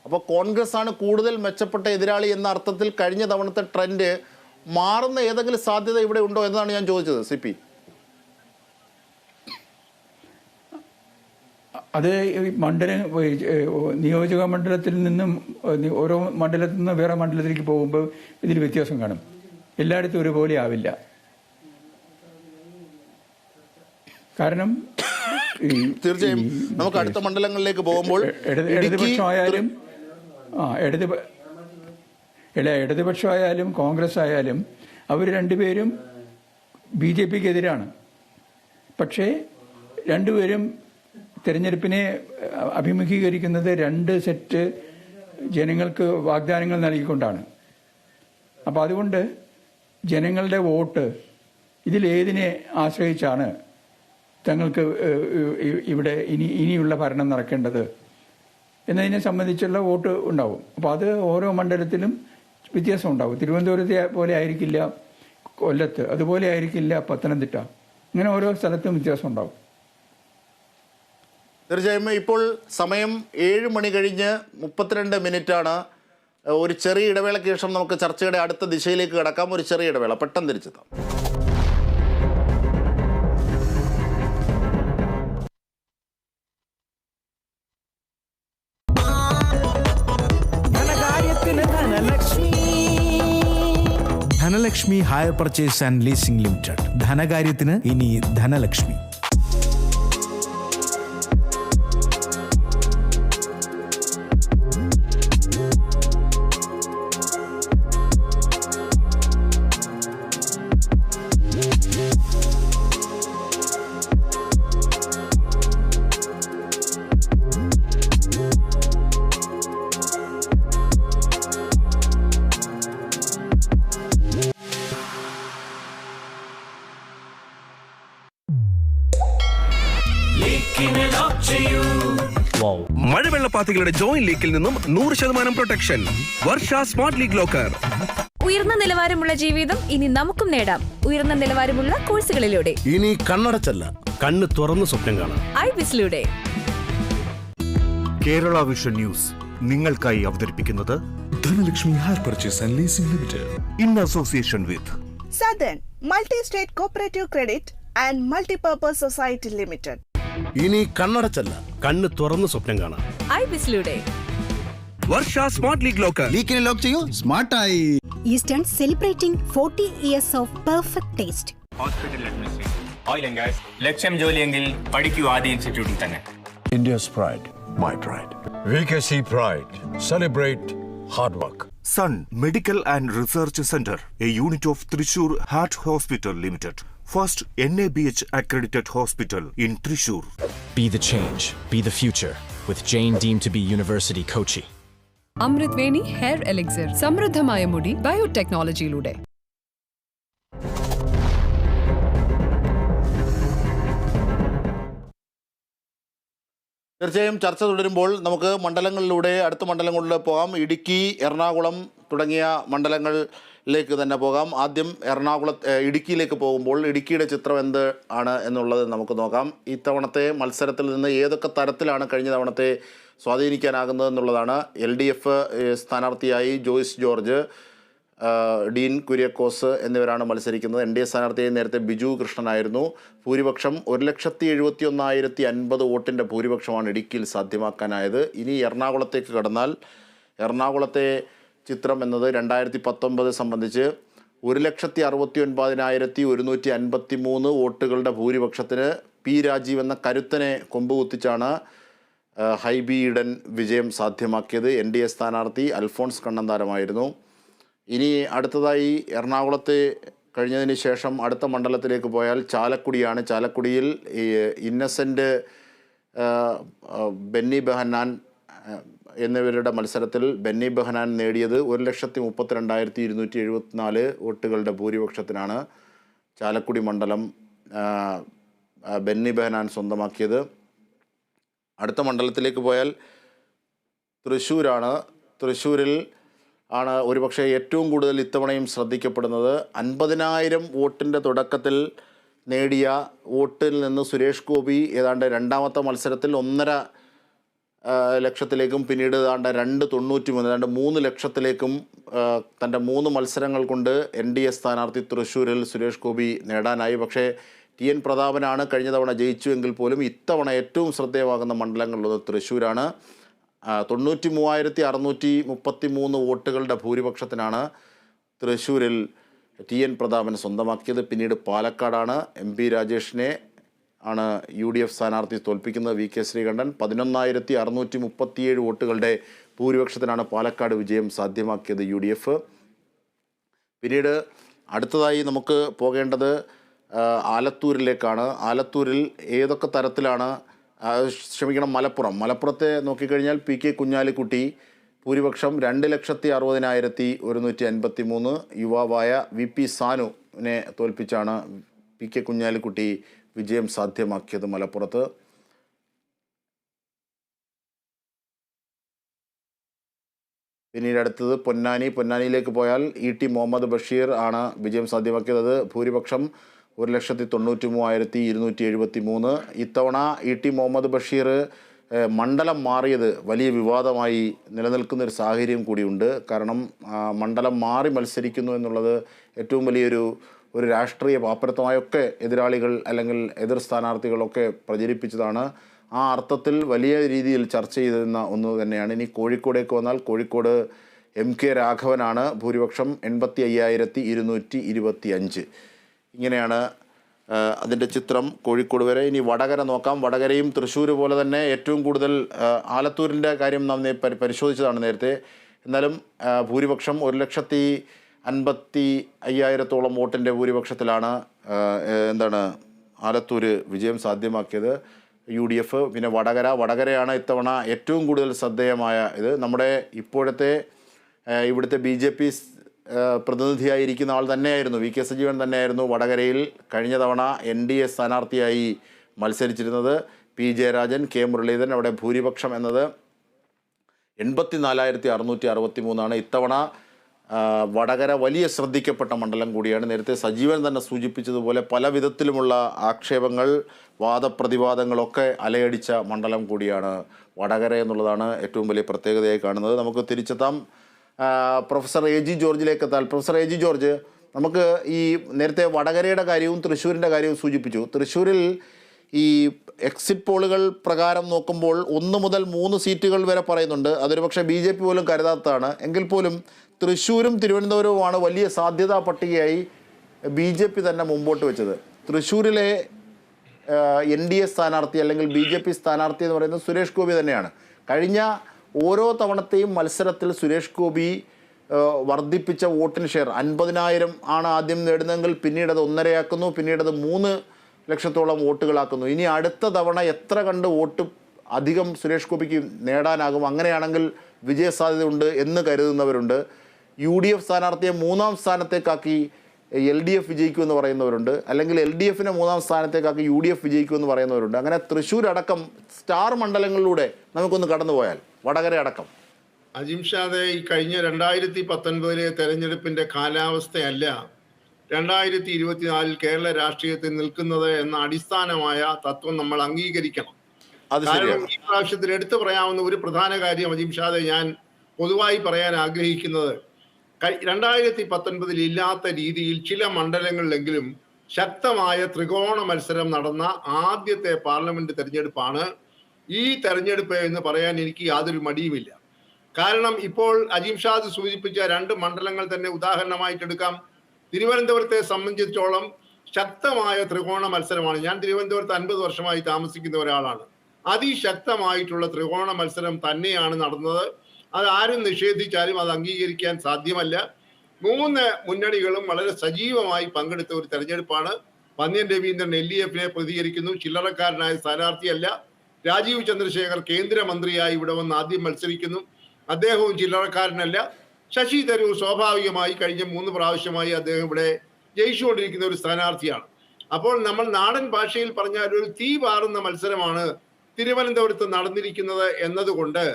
അപ്പോൾ കോൺഗ്രസ് ആണ് കൂടുതൽ മെച്ചപ്പെട്ട എതിരാളി എന്ന അർത്ഥത്തിൽ കഴിഞ്ഞ തവണത്തെ ട്രെൻഡ് മാറുന്ന ഏതെങ്കിലും സാധ്യത ഇവിടെ ഉണ്ടോ എന്നതാണ് ഞാൻ ചോദിച്ചത്. CP അത് നിയോജക മണ്ഡലത്തിൽ നിന്നും ഓരോ മണ്ഡലത്തിൽ നിന്ന് വേറെ മണ്ഡലത്തിലേക്ക് പോകുമ്പോൾ ഇതിൽ വ്യത്യാസം കാണും. എല്ലായിടത്തും ഒരുപോലെ ആവില്ല. കാരണം തീർച്ചയായും നമുക്ക് അടുത്ത മണ്ഡലങ്ങളിലേക്ക് പോകുമ്പോൾ ഇടതുപക്ഷമായാലും ഇടതുപക്ഷമായാലും കോൺഗ്രസ് ആയാലും അവർ രണ്ടുപേരും BJPക്ക് എതിരാണ്. പക്ഷേ രണ്ടുപേരും തിരഞ്ഞെടുപ്പിനെ അഭിമുഖീകരിക്കുന്നത് 2 സെറ്റ് ജനങ്ങൾക്ക് വാഗ്ദാനങ്ങൾ നൽകിക്കൊണ്ടാണ്. അപ്പോൾ അതുകൊണ്ട് ജനങ്ങളുടെ വോട്ട് ഇതിലേതിനെ ആശ്രയിച്ചാണ് തങ്ങൾക്ക് ഇവിടെ ഇനിയുള്ള ഭരണം നടക്കേണ്ടത് എന്നതിനെ സംബന്ധിച്ചുള്ള വോട്ട് ഉണ്ടാവും. അപ്പോൾ അത് ഓരോ മണ്ഡലത്തിലും വ്യത്യാസം ഉണ്ടാവും. തിരുവനന്തപുരത്തെ പോലെ ആയിരിക്കില്ല കൊല്ലത്ത്, അതുപോലെ ആയിരിക്കില്ല പത്തനംതിട്ട, ഇങ്ങനെ ഓരോ സ്ഥലത്തും വ്യത്യാസം ഉണ്ടാവും. തീർച്ചയായും ഇപ്പോൾ സമയം 7 മണി കഴിഞ്ഞ് 32 മിനിറ്റാണ്. ഒരു ചെറിയ ഇടവേളയ്ക്ക് ശേഷം നമുക്ക് ചർച്ചയുടെ അടുത്ത ദിശയിലേക്ക് കടക്കാം. ഒരു ചെറിയ ഇടവേള, പെട്ടെന്ന് തിരിച്ചെത്താം. Dhanalakshmi hire purchase and leasing limited. ധനകാര്യത്തിന് ഇനി ധനലക്ഷ്മി. മഴവെള്ളപ്പാത്തികളുടെ ജോയിന്റ് ലീക്കിൽ നിന്നും 100% protection. Varsha smart league locker. ഉയർന്ന നിലവാരമുള്ള ജീവിതം ഇനി നമുക്കും നേടാം ഉയർന്ന നിലവാരമുള്ള കോഴ്സുകളിലൂടെ. ഇനി കണ്ണടച്ചല്ല, കണ്ണ് തുറന്ന് സ്വപ്നം കാണാം. IBISലൂടെ. കേരള വിഷൻ ന്യൂസ് നിങ്ങൾക്കായി അവതരിപ്പിക്കുന്നത് Dhanalakshmi hire purchase and leasing limited in association with Southern Multi-State Cooperative Credit and Multi-Purpose Society Limited. ഇനി കണ്ണടച്ചല്ല, കണ്ണ് തുറന്ന് സ്വപ്നം കാണാം. IBISലൂടെ. വർഷ സ്മാർട്ട് ലീഗ് ലോക്കർ. ലീക്കിനെ ലോക്ക് ചെയ്യൂ, സ്മാർട്ടായി. Eastern celebrating 40 years of perfect taste. Hospital administration, oil and gas, ലക്ഷ്യം ജോലിയെങ്കിൽ പഠിക്കൂ ആദ്യ ഇൻസ്റ്റിറ്റ്യൂട്ടിൽ തന്നെ. India's pride, my pride. VKC Pride. Celebrate hard work. Sun Medical and Research Center, a unit of Thrissur Heart Hospital Limited. First NABH accredited hospital in Thrissur. Be the change, be the future with Jane deemed to be University Kochi. Amrit Veni hair elixir, സമൃദ്ധമായ മുടി ബയോടെക്നോളജിയിലൂടെ. തീർച്ചയായും ചർച്ച തുടരുമ്പോൾ നമുക്ക് മണ്ഡലങ്ങളിലൂടെ അടുത്ത മണ്ഡലങ്ങളിലൂടെ പോകാം. ഇടുക്കി, എറണാകുളം തുടങ്ങിയ മണ്ഡലങ്ങളിലേക്ക് തന്നെ പോകാം. ആദ്യം ഇടുക്കിയിലേക്ക് പോകുമ്പോൾ ഇടുക്കിയുടെ ചിത്രം എന്ത് ആണ് എന്നുള്ളത് നമുക്ക് നോക്കാം. ഇത്തവണത്തെ മത്സരത്തിൽ നിന്ന് ഏതൊക്കെ തരത്തിലാണ് കഴിഞ്ഞ തവണത്തെ സ്വാധീനിക്കാനാകുന്നത് എന്നുള്ളതാണ്. LDF സ്ഥാനാർത്ഥിയായി ജോയ്സ് ജോർജ്, ഡീൻ കുര്യക്കോസ് എന്നിവരാണ് മത്സരിക്കുന്നത്. NDA സ്ഥാനാർത്ഥിയായി നേരത്തെ ബിജു കൃഷ്ണനായിരുന്നു. ഭൂരിപക്ഷം 1,71,050 വോട്ടിൻ്റെ ഭൂരിപക്ഷമാണ് ഇടുക്കിയിൽ സാധ്യമാക്കാനായത്. ഇനി എറണാകുളത്തേക്ക് കടന്നാൽ എറണാകുളത്തെ ചിത്രം എന്നത് 2019 സംബന്ധിച്ച് 1,69,153 വോട്ടുകളുടെ ഭൂരിപക്ഷത്തിന് P രാജീവ് എന്ന കരുത്തനെ കൊമ്പുകുത്തിച്ചാണ് ഹൈബി ഈഡൻ വിജയം സാധ്യമാക്കിയത്. NDA സ്ഥാനാർത്ഥി അൽഫോൺസ് കണ്ണന്താനമായിരുന്നു. ഇനി അടുത്തതായി എറണാകുളത്തെ കഴിഞ്ഞതിന് ശേഷം അടുത്ത മണ്ഡലത്തിലേക്ക് പോയാൽ ചാലക്കുടിയാണ്. ചാലക്കുടിയിൽ ഇന്നസെൻ്റ്, ബെന്നി ബെഹന്നാൻ എന്നിവരുടെ മത്സരത്തിൽ ബെന്നി ബെഹന്നാൻ നേടിയത് 1,32,274 വോട്ടുകളുടെ ഭൂരിപക്ഷത്തിനാണ് ചാലക്കുടി മണ്ഡലം ബെന്നി ബെഹന്നാൻ സ്വന്തമാക്കിയത്. അടുത്ത മണ്ഡലത്തിലേക്ക് പോയാൽ തൃശ്ശൂരാണ്. തൃശ്ശൂരിൽ ആണ് ഒരുപക്ഷെ ഏറ്റവും കൂടുതൽ ഇത്തവണയും ശ്രദ്ധിക്കപ്പെടുന്നത്. 50,000 വോട്ടിൻ്റെ തുടക്കത്തിൽ നേടിയ വോട്ടിൽ നിന്ന് സുരേഷ് ഗോപി ഏതാണ്ട് രണ്ടാമത്തെ മത്സരത്തിൽ 1.5 ലക്ഷത്തിലേക്കും പിന്നീട് ഏതാണ്ട് 2.93 ഏതാണ്ട് 3 ലക്ഷത്തിലേക്കും തൻ്റെ 3 മത്സരങ്ങൾ കൊണ്ട് NDA സ്ഥാനാർത്ഥി തൃശ്ശൂരിൽ സുരേഷ് ഗോപി നേടാനായി. പക്ഷേ TN പ്രതാപനാണ് കഴിഞ്ഞ തവണ ജയിച്ചുവെങ്കിൽ പോലും ഇത്തവണ ഏറ്റവും ശ്രദ്ധേയമാകുന്ന മണ്ഡലങ്ങളിലൊന്ന് തൃശ്ശൂരാണ്. 93,633 വോട്ടുകളുടെ ഭൂരിപക്ഷത്തിനാണ് തൃശ്ശൂരിൽ TN പ്രതാപൻ സ്വന്തമാക്കിയത്. പിന്നീട് പാലക്കാടാണ്. MP രാജേഷിനെ ആണ് UDF സ്ഥാനാർത്ഥി തോൽപ്പിക്കുന്നത്. VK ശ്രീകണ്ഠൻ 11,637 വോട്ടുകളുടെ ഭൂരിപക്ഷത്തിനാണ് പാലക്കാട് വിജയം സാധ്യമാക്കിയത് UDF. പിന്നീട് അടുത്തതായി നമുക്ക് പോകേണ്ടത് ആലത്തൂരിലേക്കാണ്. ആലത്തൂരിൽ ഏതൊക്കെ തരത്തിലാണ് മലപ്പുറത്തെ നോക്കിക്കഴിഞ്ഞാൽ PK കുഞ്ഞാലിക്കുട്ടി ഭൂരിപക്ഷം 2,60,60,153. യുവാവായ VP സാനുവിനെ തോൽപ്പിച്ചാണ് PK കുഞ്ഞാലിക്കുട്ടി വിജയം സാധ്യമാക്കിയത് മലപ്പുറത്ത്. പിന്നീട് അടുത്തത് പൊന്നാനിയിലേക്ക് പോയാൽ ET മുഹമ്മദ് ബഷീർ ആണ് വിജയം സാധ്യമാക്കിയത്. അത് ഭൂരിപക്ഷം 1,93,273. ഇത്തവണ ET മുഹമ്മദ് ബഷീർ മണ്ഡലം മാറിയത് വലിയ വിവാദമായി നിലനിൽക്കുന്നൊരു സാഹചര്യം കൂടിയുണ്ട്. കാരണം മണ്ഡലം മാറി മത്സരിക്കുന്നു എന്നുള്ളത് ഏറ്റവും വലിയൊരു രാഷ്ട്രീയ പാപ്പരത്വമായൊക്കെ എതിരാളികൾ അല്ലെങ്കിൽ എതിർ സ്ഥാനാർത്ഥികളൊക്കെ പ്രചരിപ്പിച്ചതാണ്. ആ അർത്ഥത്തിൽ വലിയ രീതിയിൽ ചർച്ച ചെയ്തിരുന്ന ഒന്ന് തന്നെയാണ്. ഇനി കോഴിക്കോടേക്ക് വന്നാൽ കോഴിക്കോട് MK രാഘവനാണ് ഭൂരിപക്ഷം 85,225. ഇങ്ങനെയാണ് അതിൻ്റെ ചിത്രം കോഴിക്കോട് വരെ. ഇനി വടകര നോക്കാം. വടകരയും തൃശ്ശൂർ പോലെ തന്നെ ഏറ്റവും കൂടുതൽ ആലത്തൂരിൻ്റെ കാര്യം നാം പരിശോധിച്ചതാണ് നേരത്തെ. എന്നാലും ഭൂരിപക്ഷം 1,50,500 വോട്ടിൻ്റെ ഭൂരിപക്ഷത്തിലാണ് ആലത്തൂർ വിജയം സാധ്യമാക്കിയത് UDF. പിന്നെ വടകരയാണ് ഇത്തവണ ഏറ്റവും കൂടുതൽ ശ്രദ്ധേയമായ ഇത്. നമ്മുടെ ഇവിടുത്തെ BJP പ്രതിനിധിയായിരിക്കുന്ന ആൾ തന്നെയായിരുന്നു, VK സജീവൻ തന്നെയായിരുന്നു വടകരയിൽ കഴിഞ്ഞ തവണ NDA സ്ഥാനാർത്ഥിയായി മത്സരിച്ചിരുന്നത്. P Jayarajan, K Muraleedharan. അവിടെ ഭൂരിപക്ഷം എന്നത് 84,663 ഇത്തവണ വടകര വലിയ ശ്രദ്ധിക്കപ്പെട്ട മണ്ഡലം കൂടിയാണ്. നേരത്തെ സജീവൻ തന്നെ സൂചിപ്പിച്ചതുപോലെ പല വിധത്തിലുമുള്ള ആക്ഷേപങ്ങൾ, വാദപ്രതിവാദങ്ങളൊക്കെ അലയടിച്ച മണ്ഡലം കൂടിയാണ് വടകര എന്നുള്ളതാണ് ഏറ്റവും വലിയ പ്രത്യേകതയായി കാണുന്നത്. നമുക്ക് തിരിച്ചെത്താം. പ്രൊഫസർ AG ജോർജിലേക്ക് എത്താൽ. പ്രൊഫസർ AG ജോർജ്, നമുക്ക് ഈ നേരത്തെ വടകരയുടെ കാര്യവും തൃശ്ശൂരിൻ്റെ കാര്യവും സൂചിപ്പിച്ചു. തൃശ്ശൂരിൽ ഈ എക്സിറ്റ് പോളുകൾ പ്രകാരം നോക്കുമ്പോൾ 1 മുതൽ 3 സീറ്റുകൾ വരെ പറയുന്നുണ്ട്. അതൊരു പക്ഷേ BJP പോലും കരുതാത്തതാണ്. എങ്കിൽ പോലും തൃശ്ശൂരും തിരുവനന്തപുരവുമാണ് വലിയ സാധ്യതാ പട്ടികയായി BJP തന്നെ മുമ്പോട്ട് വെച്ചത്. തൃശ്ശൂരിലെ NDA സ്ഥാനാർത്ഥി അല്ലെങ്കിൽ BJP സ്ഥാനാർത്ഥി എന്ന് പറയുന്നത് സുരേഷ് ഗോപി തന്നെയാണ്. കഴിഞ്ഞ ഓരോ തവണത്തെയും മത്സരത്തിൽ സുരേഷ് ഗോപി വർദ്ധിപ്പിച്ച വോട്ടിന് ഷെയർ 50,000 ആണ് ആദ്യം നേടുന്നതെങ്കിൽ പിന്നീട് അത് 1.5 പിന്നീട് അത് 3 ലക്ഷത്തോളം വോട്ടുകളാക്കുന്നു. ഇനി അടുത്ത തവണ എത്ര കണ്ട് വോട്ട് അധികം സുരേഷ് ഗോപിക്ക് നേടാനാകും, അങ്ങനെയാണെങ്കിൽ വിജയസാധ്യതയുണ്ട് എന്ന് കരുതുന്നവരുണ്ട്. UDF സ്ഥാനാർത്ഥിയെ 3ാം സ്ഥാനത്തേക്കാക്കി LDF വിജയിക്കുമെന്ന് പറയുന്നവരുണ്ട്, അല്ലെങ്കിൽ LDFനെ 3ാം സ്ഥാനത്തേക്കാക്കി UDF വിജയിക്കുമെന്ന് പറയുന്നവരുണ്ട്. അങ്ങനെ തൃശ്ശൂർ അടക്കം സ്റ്റാർ മണ്ഡലങ്ങളിലൂടെ നമുക്കൊന്ന് കടന്നുപോയാൽ വടകര അടക്കം. അജിംഷാദെ, ഈ കഴിഞ്ഞ 2019 തെരഞ്ഞെടുപ്പിന്റെ കാലാവസ്ഥയല്ല 2024 കേരള രാഷ്ട്രീയത്തിൽ നിൽക്കുന്നത് എന്ന അടിസ്ഥാനമായ തത്വം നമ്മൾ അംഗീകരിക്കണം. കാരണം ഈ പ്രാവശ്യത്തിൽ എടുത്തു പറയാവുന്ന ഒരു പ്രധാന കാര്യം അജിംഷാദെ ഞാൻ പൊതുവായി പറയാൻ ആഗ്രഹിക്കുന്നത്, 2019 ഇല്ലാത്ത രീതിയിൽ ചില മണ്ഡലങ്ങളിലെങ്കിലും ശക്തമായ ത്രികോണ മത്സരം നടന്ന ആദ്യത്തെ പാർലമെന്റ് തെരഞ്ഞെടുപ്പാണ് ഈ തെരഞ്ഞെടുപ്പ് എന്ന് പറയാൻ എനിക്ക് യാതൊരു മടിയുമില്ല. കാരണം ഇപ്പോൾ അജിംഷാദ് സൂചിപ്പിച്ച 2 മണ്ഡലങ്ങൾ തന്നെ ഉദാഹരണമായിട്ടെടുക്കാം. തിരുവനന്തപുരത്തെ സംബന്ധിച്ചിടത്തോളം ശക്തമായ ത്രികോണ മത്സരമാണ്. ഞാൻ തിരുവനന്തപുരത്ത് 50 വർഷമായി താമസിക്കുന്ന ഒരാളാണ്. അതിശക്തമായിട്ടുള്ള ത്രികോണ മത്സരം തന്നെയാണ് നടന്നത്. അത് ആരും നിഷേധിച്ചാലും അത് അംഗീകരിക്കാൻ സാധ്യമല്ല. 3 മുന്നണികളും വളരെ സജീവമായി പങ്കെടുത്ത ഒരു തെരഞ്ഞെടുപ്പാണ്. പന്ന്യൻ രവീന്ദ്രൻ LDFനെ പ്രതികരിക്കുന്നു, ചില്ലറക്കാരനായ സ്ഥാനാർത്ഥിയല്ല. രാജീവ് ചന്ദ്രശേഖർ കേന്ദ്രമന്ത്രിയായി ഇവിടെ വന്ന് ആദ്യം മത്സരിക്കുന്നു, അദ്ദേഹവും ചില്ലറക്കാരനല്ല. ശശി തരൂർ സ്വാഭാവികമായി കഴിഞ്ഞ 3 പ്രാവശ്യമായി അദ്ദേഹം ഇവിടെ ജയിച്ചുകൊണ്ടിരിക്കുന്ന ഒരു സ്ഥാനാർത്ഥിയാണ്. അപ്പോൾ നമ്മൾ നാടൻ ഭാഷയിൽ പറഞ്ഞാൽ ഒരു തീ പാറുന്ന മത്സരമാണ് തിരുവനന്തപുരത്ത് നടന്നിരിക്കുന്നത് എന്നതുകൊണ്ട്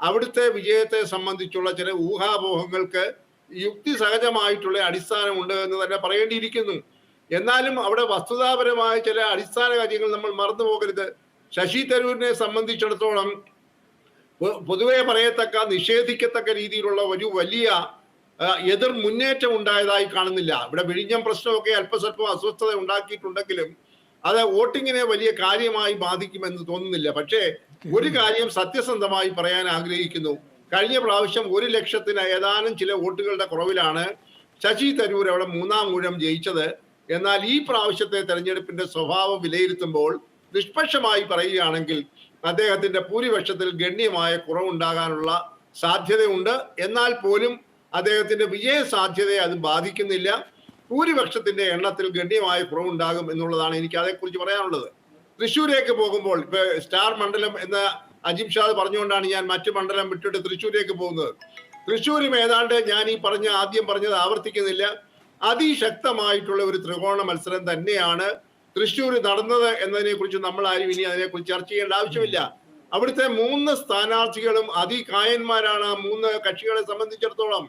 അവിടുത്തെ വിജയത്തെ സംബന്ധിച്ചുള്ള ചില ഊഹാപോഹങ്ങൾക്ക് യുക്തിസഹജമായിട്ടുള്ള അടിസ്ഥാനമുണ്ട് എന്ന് തന്നെ പറയേണ്ടിയിരിക്കുന്നു. എന്നാലും അവിടെ വസ്തുതാപരമായ ചില അടിസ്ഥാന കാര്യങ്ങൾ നമ്മൾ മറന്നു പോകരുത്. ശശി തരൂരിനെ സംബന്ധിച്ചിടത്തോളം പൊതുവെ പറയത്തക്ക നിഷേധിക്കത്തക്ക രീതിയിലുള്ള ഒരു വലിയ എതിർ മുന്നേറ്റം ഉണ്ടായതായി കാണുന്നില്ല. ഇവിടെ വിഴിഞ്ഞം പ്രശ്നമൊക്കെ അല്പസ്വല്പം അസ്വസ്ഥത ഉണ്ടാക്കിയിട്ടുണ്ടെങ്കിലും അത് വോട്ടിങ്ങിനെ വലിയ കാര്യമായി ബാധിക്കുമെന്ന് തോന്നുന്നില്ല. പക്ഷേ ഒരു കാര്യം സത്യസന്ധമായി പറയാൻ ആഗ്രഹിക്കുന്നു. കഴിഞ്ഞ പ്രാവശ്യം 1 ലക്ഷത്തിന് ഏതാനും ചില വോട്ടുകളുടെ കുറവിലാണ് ശശി തരൂർ അവിടെ 3-ാം ഊഴം ജയിച്ചത്. എന്നാൽ ഈ പ്രാവശ്യത്തെ തെരഞ്ഞെടുപ്പിന്റെ സ്വഭാവം വിലയിരുത്തുമ്പോൾ നിഷ്പക്ഷമായി പറയുകയാണെങ്കിൽ അദ്ദേഹത്തിന്റെ ഭൂരിപക്ഷത്തിൽ ഗണ്യമായ കുറവുണ്ടാകാനുള്ള സാധ്യതയുണ്ട്. എന്നാൽ പോലും അദ്ദേഹത്തിന്റെ വിജയ സാധ്യതയെ അത് ബാധിക്കുന്നില്ല. ഭൂരിപക്ഷത്തിന്റെ എണ്ണത്തിൽ ഗണ്യമായ കുറവുണ്ടാകും എന്നുള്ളതാണ് എനിക്ക് അതേക്കുറിച്ച് പറയാനുള്ളത്. തൃശ്ശൂരേക്ക് പോകുമ്പോൾ ഇപ്പൊ സ്റ്റാർ മണ്ഡലം എന്ന അജിം ഷാദ് പറഞ്ഞുകൊണ്ടാണ് ഞാൻ മറ്റു മണ്ഡലം വിട്ടിട്ട് തൃശ്ശൂരേക്ക് പോകുന്നത്. തൃശ്ശൂരും ഏതാണ്ട് ഞാൻ ഈ ആദ്യം പറഞ്ഞത് ആവർത്തിക്കുന്നില്ല, അതിശക്തമായിട്ടുള്ള ഒരു ത്രികോണ മത്സരം തന്നെയാണ് തൃശ്ശൂർ നടന്നത് എന്നതിനെ കുറിച്ച് നമ്മൾ ആരും ഇനി അതിനെക്കുറിച്ച് ചർച്ച ചെയ്യേണ്ട ആവശ്യമില്ല. അവിടുത്തെ 3 സ്ഥാനാർത്ഥികളും അതികായന്മാരാണ്. 3 കക്ഷികളെ സംബന്ധിച്ചിടത്തോളം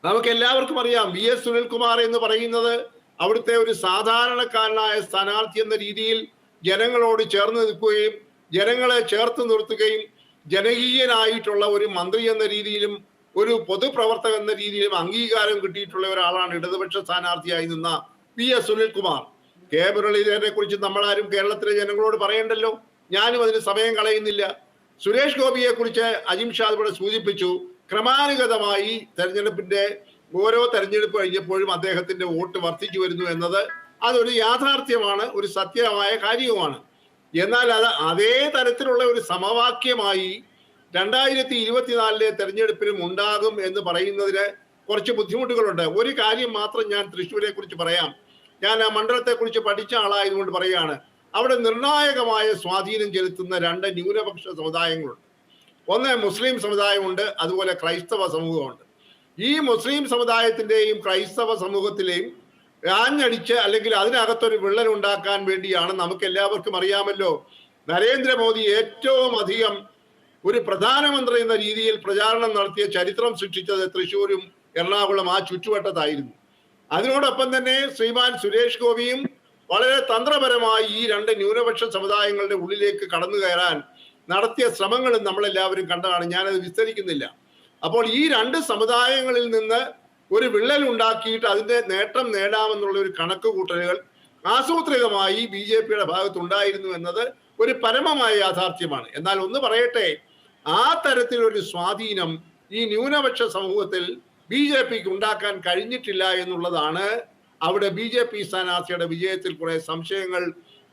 നമുക്ക് എല്ലാവർക്കും അറിയാം. VS സുനിൽകുമാർ എന്ന് പറയുന്നത് അവിടുത്തെ ഒരു സാധാരണക്കാരനായ സ്ഥാനാർത്ഥി എന്ന രീതിയിൽ ജനങ്ങളോട് ചേർന്ന് നിൽക്കുകയും ജനങ്ങളെ ചേർത്ത് നിർത്തുകയും ജനകീയനായിട്ടുള്ള ഒരു മന്ത്രി എന്ന രീതിയിലും ഒരു പൊതുപ്രവർത്തകൻ എന്ന രീതിയിലും അംഗീകാരം കിട്ടിയിട്ടുള്ള ഒരാളാണ് ഇടതുപക്ഷ സ്ഥാനാർത്ഥിയായി നിന്ന VS സുനിൽകുമാർ. കെ മുരളീധരനെ കുറിച്ച് നമ്മളാരും കേരളത്തിലെ ജനങ്ങളോട് പറയണ്ടല്ലോ, ഞാനും അതിന് സമയം കളയുന്നില്ല. സുരേഷ് ഗോപിയെ കുറിച്ച് അജിം ഷാദ് ഇവിടെ സൂചിപ്പിച്ചു. ക്രമാനുഗതമായി തെരഞ്ഞെടുപ്പിന്റെ ഓരോ തെരഞ്ഞെടുപ്പ് കഴിഞ്ഞപ്പോഴും അദ്ദേഹത്തിന്റെ വോട്ട് വർദ്ധിച്ചു വരുന്നു എന്നത് അതൊരു യാഥാർത്ഥ്യമാണ്, ഒരു സത്യമായ കാര്യവുമാണ്. എന്നാൽ അത് അതേ തരത്തിലുള്ള ഒരു സമവാക്യമായി 2024 തെരഞ്ഞെടുപ്പിലും ഉണ്ടാകും എന്ന് പറയുന്നതിന് കുറച്ച് ബുദ്ധിമുട്ടുകളുണ്ട്. ഒരു കാര്യം മാത്രം ഞാൻ തൃശ്ശൂരെ കുറിച്ച് പറയാം. ഞാൻ ആ മണ്ഡലത്തെ കുറിച്ച് പഠിച്ച ആളായതുകൊണ്ട് പറയുകയാണ്. അവിടെ നിർണായകമായ സ്വാധീനം ചെലുത്തുന്ന 2 ന്യൂനപക്ഷ സമുദായങ്ങളുണ്ട്. ഒന്ന് മുസ്ലിം സമുദായമുണ്ട്, അതുപോലെ ക്രൈസ്തവ സമൂഹമുണ്ട്. ഈ മുസ്ലിം സമുദായത്തിന്റെയും ക്രൈസ്തവ സമൂഹത്തിലെയും ആഞ്ഞടിച്ച് അല്ലെങ്കിൽ അതിനകത്തൊരു വിള്ളൽ ഉണ്ടാക്കാൻ വേണ്ടിയാണ് നമുക്ക് എല്ലാവർക്കും അറിയാമല്ലോ നരേന്ദ്രമോദി ഏറ്റവും അധികം ഒരു പ്രധാനമന്ത്രി എന്ന രീതിയിൽ പ്രചാരണം നടത്തിയ ചരിത്രം സൃഷ്ടിച്ചത് തൃശ്ശൂരും എറണാകുളം ആ ചുറ്റുവട്ടത്തായിരുന്നു. അതിനോടൊപ്പം തന്നെ ശ്രീമാൻ സുരേഷ് ഗോപിയും വളരെ തന്ത്രപരമായി ഈ 2 ന്യൂനപക്ഷ സമുദായങ്ങളുടെ ഉള്ളിലേക്ക് കടന്നു കയറാൻ നടത്തിയ ശ്രമങ്ങളും നമ്മളെല്ലാവരും കണ്ടതാണ്. ഞാനത് വിസ്തരിക്കുന്നില്ല. അപ്പോൾ ഈ 2 സമുദായങ്ങളിൽ നിന്ന് ഒരു വിള്ളൽ ഉണ്ടാക്കിയിട്ട് അതിന്റെ നേട്ടം നേടാമെന്നുള്ള ഒരു കണക്ക് കൂട്ടലുകൾ ആസൂത്രിതമായി BJPയുടെ ഭാഗത്തുണ്ടായിരുന്നു എന്നത് ഒരു പരമമായ യാഥാർത്ഥ്യമാണ്. എന്നാൽ ഒന്ന് പറയട്ടെ, ആ തരത്തിലൊരു സ്വാധീനം ഈ ന്യൂനപക്ഷ സമൂഹത്തിൽ BJPക്ക് ഉണ്ടാക്കാൻ കഴിഞ്ഞിട്ടില്ല എന്നുള്ളതാണ് അവിടെ BJP സ്ഥാനാർത്ഥിയുടെ വിജയത്തിൽ കുറെ സംശയങ്ങൾ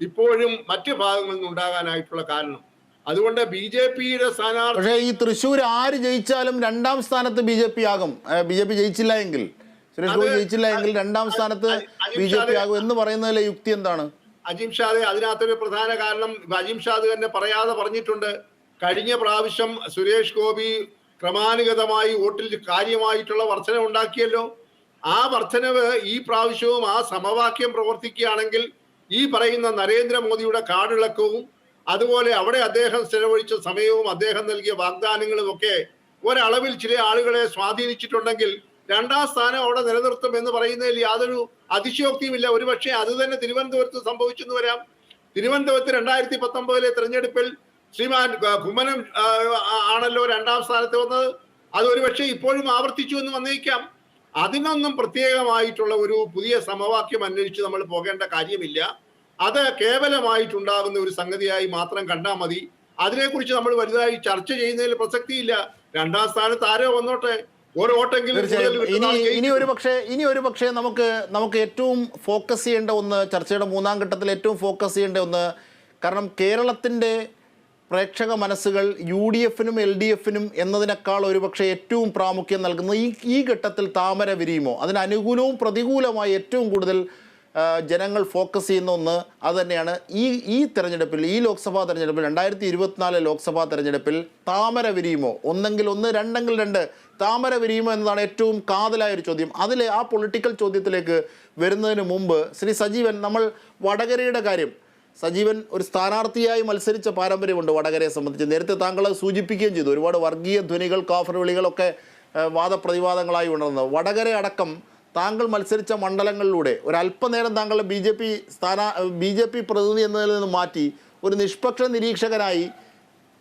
ഇപ്പോഴും മറ്റു ഭാഗങ്ങളിൽ നിന്നുണ്ടാകാനായിട്ടുള്ള കാരണം. അതുകൊണ്ട് BJPയുടെ സ്ഥാനാർത്ഥി, പക്ഷേ ഈ തൃശ്ശൂർ ആര് ജയിച്ചാലും 2ാം സ്ഥാനത്ത് BJP ആകും. BJP ജയിച്ചില്ല എങ്കിൽ, സുരേഷ് ഗോപി ജയിച്ചില്ല എങ്കിൽ 2ാം സ്ഥാനത്ത് BJP ആകും എന്ന് പറയുന്നതിലെ യുക്തി എന്താണ്? അജിം ഷാദ് അതിനകത്തൊരു പ്രധാന കാരണം അജിം ഷാദ് തന്നെ പറയാതെ പറഞ്ഞിട്ടുണ്ട്. കഴിഞ്ഞ പ്രാവശ്യം സുരേഷ് ഗോപി ക്രമാനുഗതമായി വോട്ടിൽ കാര്യമായിട്ടുള്ള വർധന ഉണ്ടാക്കിയല്ലോ. ആ വർധനവ് ഈ പ്രാവശ്യവും ആ സമവാക്യം പ്രവർത്തിക്കുകയാണെങ്കിൽ ഈ പറയുന്ന നരേന്ദ്രമോദിയുടെ കാടിളക്കവും അതുപോലെ അവിടെ അദ്ദേഹം ചെലവഴിച്ച സമയവും അദ്ദേഹം നൽകിയ വാഗ്ദാനങ്ങളും ഒക്കെ ഒരളവിൽ ചില ആളുകളെ സ്വാധീനിച്ചിട്ടുണ്ടെങ്കിൽ 2ാം സ്ഥാനം അവിടെ നിലനിർത്തും എന്ന് പറയുന്നതിൽ യാതൊരു അതിശയോക്തിയുമില്ല. ഒരുപക്ഷെ അത് തന്നെ തിരുവനന്തപുരത്ത് സംഭവിച്ചെന്ന് വരാം. തിരുവനന്തപുരത്ത് 2019 തെരഞ്ഞെടുപ്പിൽ ശ്രീമാൻ കുമ്മനം ആണല്ലോ 2ാം സ്ഥാനത്ത് വന്നത്. അത് ഒരുപക്ഷെ ഇപ്പോഴും ആവർത്തിച്ചു എന്ന് വന്നേക്കാം. അതിനൊന്നും പ്രത്യേകമായിട്ടുള്ള ഒരു പുതിയ സമവാക്യം അന്വേഷിച്ച് നമ്മൾ പോകേണ്ട കാര്യമില്ല. അത് കേവലമായിട്ടുണ്ടാകുന്ന ഒരു സംഗതിയായി മാത്രം കണ്ടാൽ മതി. അതിനെക്കുറിച്ച് നമ്മൾ വലുതായി ചർച്ച ചെയ്യുന്നതിൽ പ്രസക്തിയില്ല. 2ാം സ്ഥാനത്ത് ആരോ വന്നോട്ടെ, ഒരു വോട്ടെങ്കിലും. ഇനി ഒരു പക്ഷേ നമുക്ക് ഏറ്റവും ഫോക്കസ് ചെയ്യേണ്ട ഒന്ന്, ചർച്ചയുടെ 3ാം ഘട്ടത്തിൽ ഏറ്റവും ഫോക്കസ് ചെയ്യേണ്ട ഒന്ന്, കാരണം കേരളത്തിൻ്റെ പ്രേക്ഷക മനസ്സുകൾ UDFനും LDFനും എന്നതിനേക്കാൾ ഒരുപക്ഷെ ഏറ്റവും പ്രാമുഖ്യം നൽകുന്നത് ഈ ഘട്ടത്തിൽ താമര വിരിയുമോ, അതിന് അനുകൂലവും പ്രതികൂലമായി ഏറ്റവും കൂടുതൽ ജനങ്ങൾ ഫോക്കസ് ചെയ്യുന്ന ഒന്ന് അത് തന്നെയാണ്. ഈ തെരഞ്ഞെടുപ്പിൽ, ഈ ലോക്സഭാ തെരഞ്ഞെടുപ്പിൽ 2024 ലോക്സഭാ തെരഞ്ഞെടുപ്പിൽ താമര വിരിയുമോ, ഒന്നെങ്കിൽ 1, രണ്ടെങ്കിൽ 2 താമര വിരിയുമോ എന്നതാണ് ഏറ്റവും കാതലായൊരു ചോദ്യം. അതിൽ ആ പൊളിറ്റിക്കൽ ചോദ്യത്തിലേക്ക് വരുന്നതിന് മുമ്പ് ശ്രീ സജീവൻ, നമ്മൾ വടകരയുടെ കാര്യം സജീവൻ ഒരു സ്ഥാനാർത്ഥിയായി മത്സരിച്ച പാരമ്പര്യമുണ്ട് വടകരയെ സംബന്ധിച്ച്. നേരത്തെ താങ്കൾ സൂചിപ്പിക്കുകയും ചെയ്തു, ഒരുപാട് വർഗീയ ധ്വനികൾ, കാഫർ വിളികളൊക്കെ വാദപ്രതിവാദങ്ങളായി ഉണർന്നത്. വടകര അടക്കം താങ്കൾ മത്സരിച്ച മണ്ഡലങ്ങളിലൂടെ ഒരല്പനേരം താങ്കളുടെ ബി ജെ പി പ്രതിനിധി എന്നതിൽ നിന്ന് മാറ്റി ഒരു നിഷ്പക്ഷ നിരീക്ഷകനായി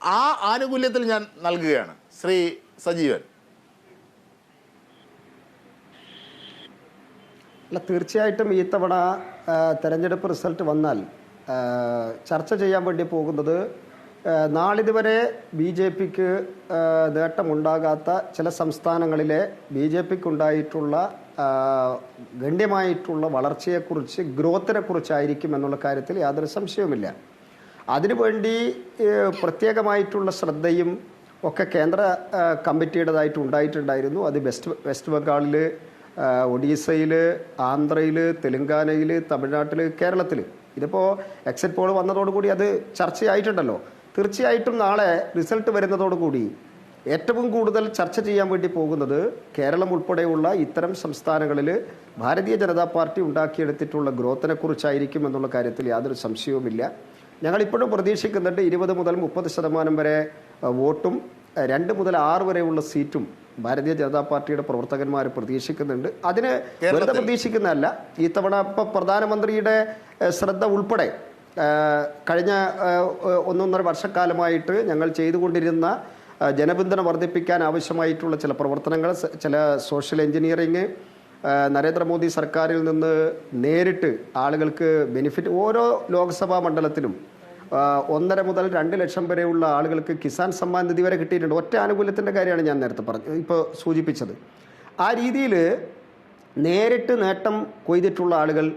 ആ ആനുകൂല്യത്തിൽ ഞാൻ നൽകുകയാണ്. ശ്രീ സജീവൻ. അല്ല, തീർച്ചയായിട്ടും ഈ തവണ തെരഞ്ഞെടുപ്പ് റിസൾട്ട് വന്നാൽ ചർച്ച ചെയ്യാൻ വേണ്ടി പോകുന്നത് നാളിതുവരെ ബി ജെ പിക്ക് നേട്ടമുണ്ടാകാത്ത ചില സംസ്ഥാനങ്ങളിലെ ബി ജെ പിക്ക് ഉണ്ടായിട്ടുള്ള ഗണ്യമായിട്ടുള്ള വളർച്ചയെക്കുറിച്ച്, ഗ്രോത്തിനെ കുറിച്ചായിരിക്കും എന്നുള്ള കാര്യത്തിൽ യാതൊരു സംശയവുമില്ല. അതിനുവേണ്ടി പ്രത്യേകമായിട്ടുള്ള ശ്രദ്ധയും ഒക്കെ കേന്ദ്ര കമ്മിറ്റിയുടേതായിട്ട് ഉണ്ടായിട്ടുണ്ടായിരുന്നു. അത് വെസ്റ്റ് ബംഗാളിൽ, ഒഡീസയിൽ, ആന്ധ്രയിൽ, തെലുങ്കാനയിൽ, തമിഴ്നാട്ടിൽ, കേരളത്തിൽ. ഇതിപ്പോൾ എക്സിറ്റ് പോൾ വന്നതോടുകൂടി അത് ചർച്ചയായിട്ടുണ്ടല്ലോ. തീർച്ചയായിട്ടും നാളെ റിസൾട്ട് വരുന്നതോടുകൂടി ഏറ്റവും കൂടുതൽ ചർച്ച ചെയ്യാൻ വേണ്ടി പോകുന്നത് കേരളം ഉൾപ്പെടെയുള്ള ഇത്തരം സംസ്ഥാനങ്ങളിൽ ഭാരതീയ ജനതാ പാർട്ടി ഉണ്ടാക്കിയെടുത്തിട്ടുള്ള ഗ്രോത്തിനെ കുറിച്ചായിരിക്കും എന്നുള്ള കാര്യത്തിൽ യാതൊരു സംശയവുമില്ല. ഞങ്ങളിപ്പോഴും പ്രതീക്ഷിക്കുന്നുണ്ട് 20 മുതൽ 30% വരെ വോട്ടും 2 മുതൽ 6 വരെയുള്ള സീറ്റും ഭാരതീയ ജനതാ പാർട്ടിയുടെ പ്രവർത്തകന്മാർ പ്രതീക്ഷിക്കുന്നുണ്ട്. അതിന് വെറുതെ പ്രതീക്ഷിക്കുന്നതല്ല, ഈ തവണ ഇപ്പോൾ പ്രധാനമന്ത്രിയുടെ ശ്രദ്ധ ഉൾപ്പെടെ കഴിഞ്ഞ 1.5 വർഷക്കാലമായിട്ട് ഞങ്ങൾ ചെയ്തുകൊണ്ടിരുന്ന ജനപിന്തുണ വർദ്ധിപ്പിക്കാൻ ആവശ്യമായിട്ടുള്ള ചില പ്രവർത്തനങ്ങൾ, ചില സോഷ്യൽ എഞ്ചിനീയറിങ്, നരേന്ദ്രമോദി സർക്കാരിൽ നിന്ന് നേരിട്ട് ആളുകൾക്ക് ബെനിഫിറ്റ്, ഓരോ ലോക്സഭാ മണ്ഡലത്തിലും 1.5 മുതൽ 2 ലക്ഷം വരെയുള്ള ആളുകൾക്ക് കിസാൻ സമ്മാൻ നിധി വരെ കിട്ടിയിട്ടുണ്ട്. ഒറ്റ ആനുകൂല്യത്തിൻ്റെ കാര്യമാണ് ഞാൻ നേരത്തെ ഇപ്പോൾ സൂചിപ്പിച്ചത്. ആ രീതിയിൽ നേരിട്ട് നേട്ടം കൊയ്തിട്ടുള്ള ആളുകൾ,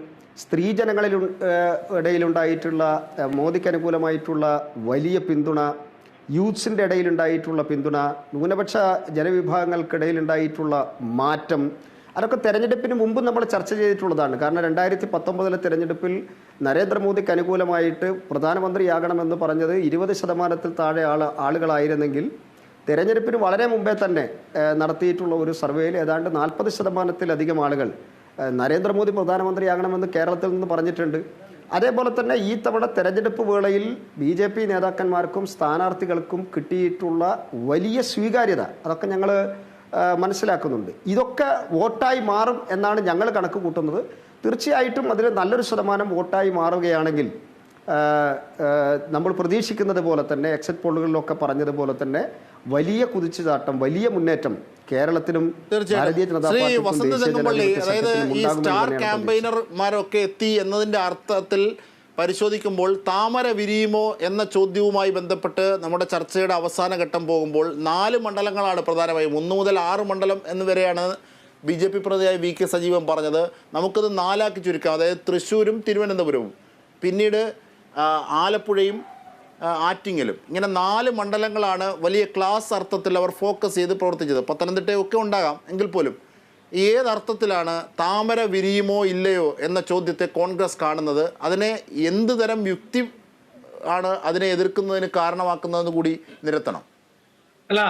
സ്ത്രീജനങ്ങളിൽ ഇടയിലുണ്ടായിട്ടുള്ള മോദിക്ക് അനുകൂലമായിട്ടുള്ള വലിയ പിന്തുണ, യൂത്ത്സിൻ്റെ ഇടയിലുണ്ടായിട്ടുള്ള പിന്തുണ, ന്യൂനപക്ഷ ജനവിഭാഗങ്ങൾക്കിടയിലുണ്ടായിട്ടുള്ള മാറ്റം, അതൊക്കെ തെരഞ്ഞെടുപ്പിന് മുമ്പ് നമ്മൾ ചർച്ച ചെയ്തിട്ടുള്ളതാണ്. കാരണം 2019 തെരഞ്ഞെടുപ്പിൽ നരേന്ദ്രമോദിക്ക് അനുകൂലമായിട്ട് പ്രധാനമന്ത്രിയാകണമെന്ന് പറഞ്ഞത് 20% താഴെ ആളുകളായിരുന്നെങ്കിൽ തെരഞ്ഞെടുപ്പിന് വളരെ മുമ്പേ തന്നെ നടത്തിയിട്ടുള്ള ഒരു സർവേയിൽ ഏതാണ്ട് 40%-ലധികം ആളുകൾ നരേന്ദ്രമോദി പ്രധാനമന്ത്രിയാകണമെന്ന് കേരളത്തിൽ നിന്ന് പറഞ്ഞിട്ടുണ്ട്. അതേപോലെ തന്നെ ഈ തവണ തെരഞ്ഞെടുപ്പ് വേളയിൽ BJP നേതാക്കന്മാർക്കും സ്ഥാനാർത്ഥികൾക്കും കിട്ടിയിട്ടുള്ള വലിയ സ്വീകാര്യത, അതൊക്കെ ഞങ്ങൾ മനസ്സിലാക്കുന്നുണ്ട്. ഇതൊക്കെ വോട്ടായി മാറും എന്നാണ് ഞങ്ങൾ കണക്ക് കൂട്ടുന്നത്. തീർച്ചയായിട്ടും അതിൽ നല്ലൊരു ശതമാനം വോട്ടായി മാറുകയാണെങ്കിൽ നമ്മൾ പ്രതീക്ഷിക്കുന്നത് പോലെ തന്നെ, എക്സിറ്റ് പോളുകളിലൊക്കെ പറഞ്ഞതുപോലെ തന്നെ വലിയ കുതിച്ചുചാട്ടം, വലിയ മുന്നേറ്റം കേരളത്തിലും ഭാരതീയ ജനതാ പാർട്ടിക്കും, അതായത് ഈ സ്റ്റാർ ക്യാമ്പയിനർമാരൊക്കെ എത്തി എന്നതിൻ്റെ അർത്ഥത്തിൽ പരിശോധിക്കുമ്പോൾ താമര വിരിയുമോ എന്ന ചോദ്യവുമായി ബന്ധപ്പെട്ട് നമ്മുടെ ചർച്ചയുടെ അവസാന ഘട്ടം പോകുമ്പോൾ 4 മണ്ഡലങ്ങളാണ് പ്രധാനമായും, 1 മുതൽ 6 മണ്ഡലം എന്നുവരെയാണ് BJP പ്രതിനിധിയായ VK സജീവൻ പറഞ്ഞത്. നമുക്കത് 4 ചുരുക്കാം. അതായത് തൃശ്ശൂരും തിരുവനന്തപുരവും, പിന്നീട് ആലപ്പുഴയും ആറ്റിങ്ങലും, ഇങ്ങനെ 4 മണ്ഡലങ്ങളാണ് വലിയ ക്ലാസ് അർത്ഥത്തിൽ അവർ ഫോക്കസ് ചെയ്ത് പ്രവർത്തിച്ചത്. പത്തനംതിട്ടയൊക്കെ ഉണ്ടാകാം എങ്കിൽ പോലും ഏതർത്ഥത്തിലാണ് താമര വിരിയുമോ ഇല്ലയോ എന്ന ചോദ്യത്തെ കോൺഗ്രസ് കാണുന്നത്? അതിനെ എന്ത് തരം യുക്തി ആണ് അതിനെ എതിർക്കുന്നതിന് കാരണമാക്കുന്നതെന്ന് കൂടി നിരത്തണം. അല്ല,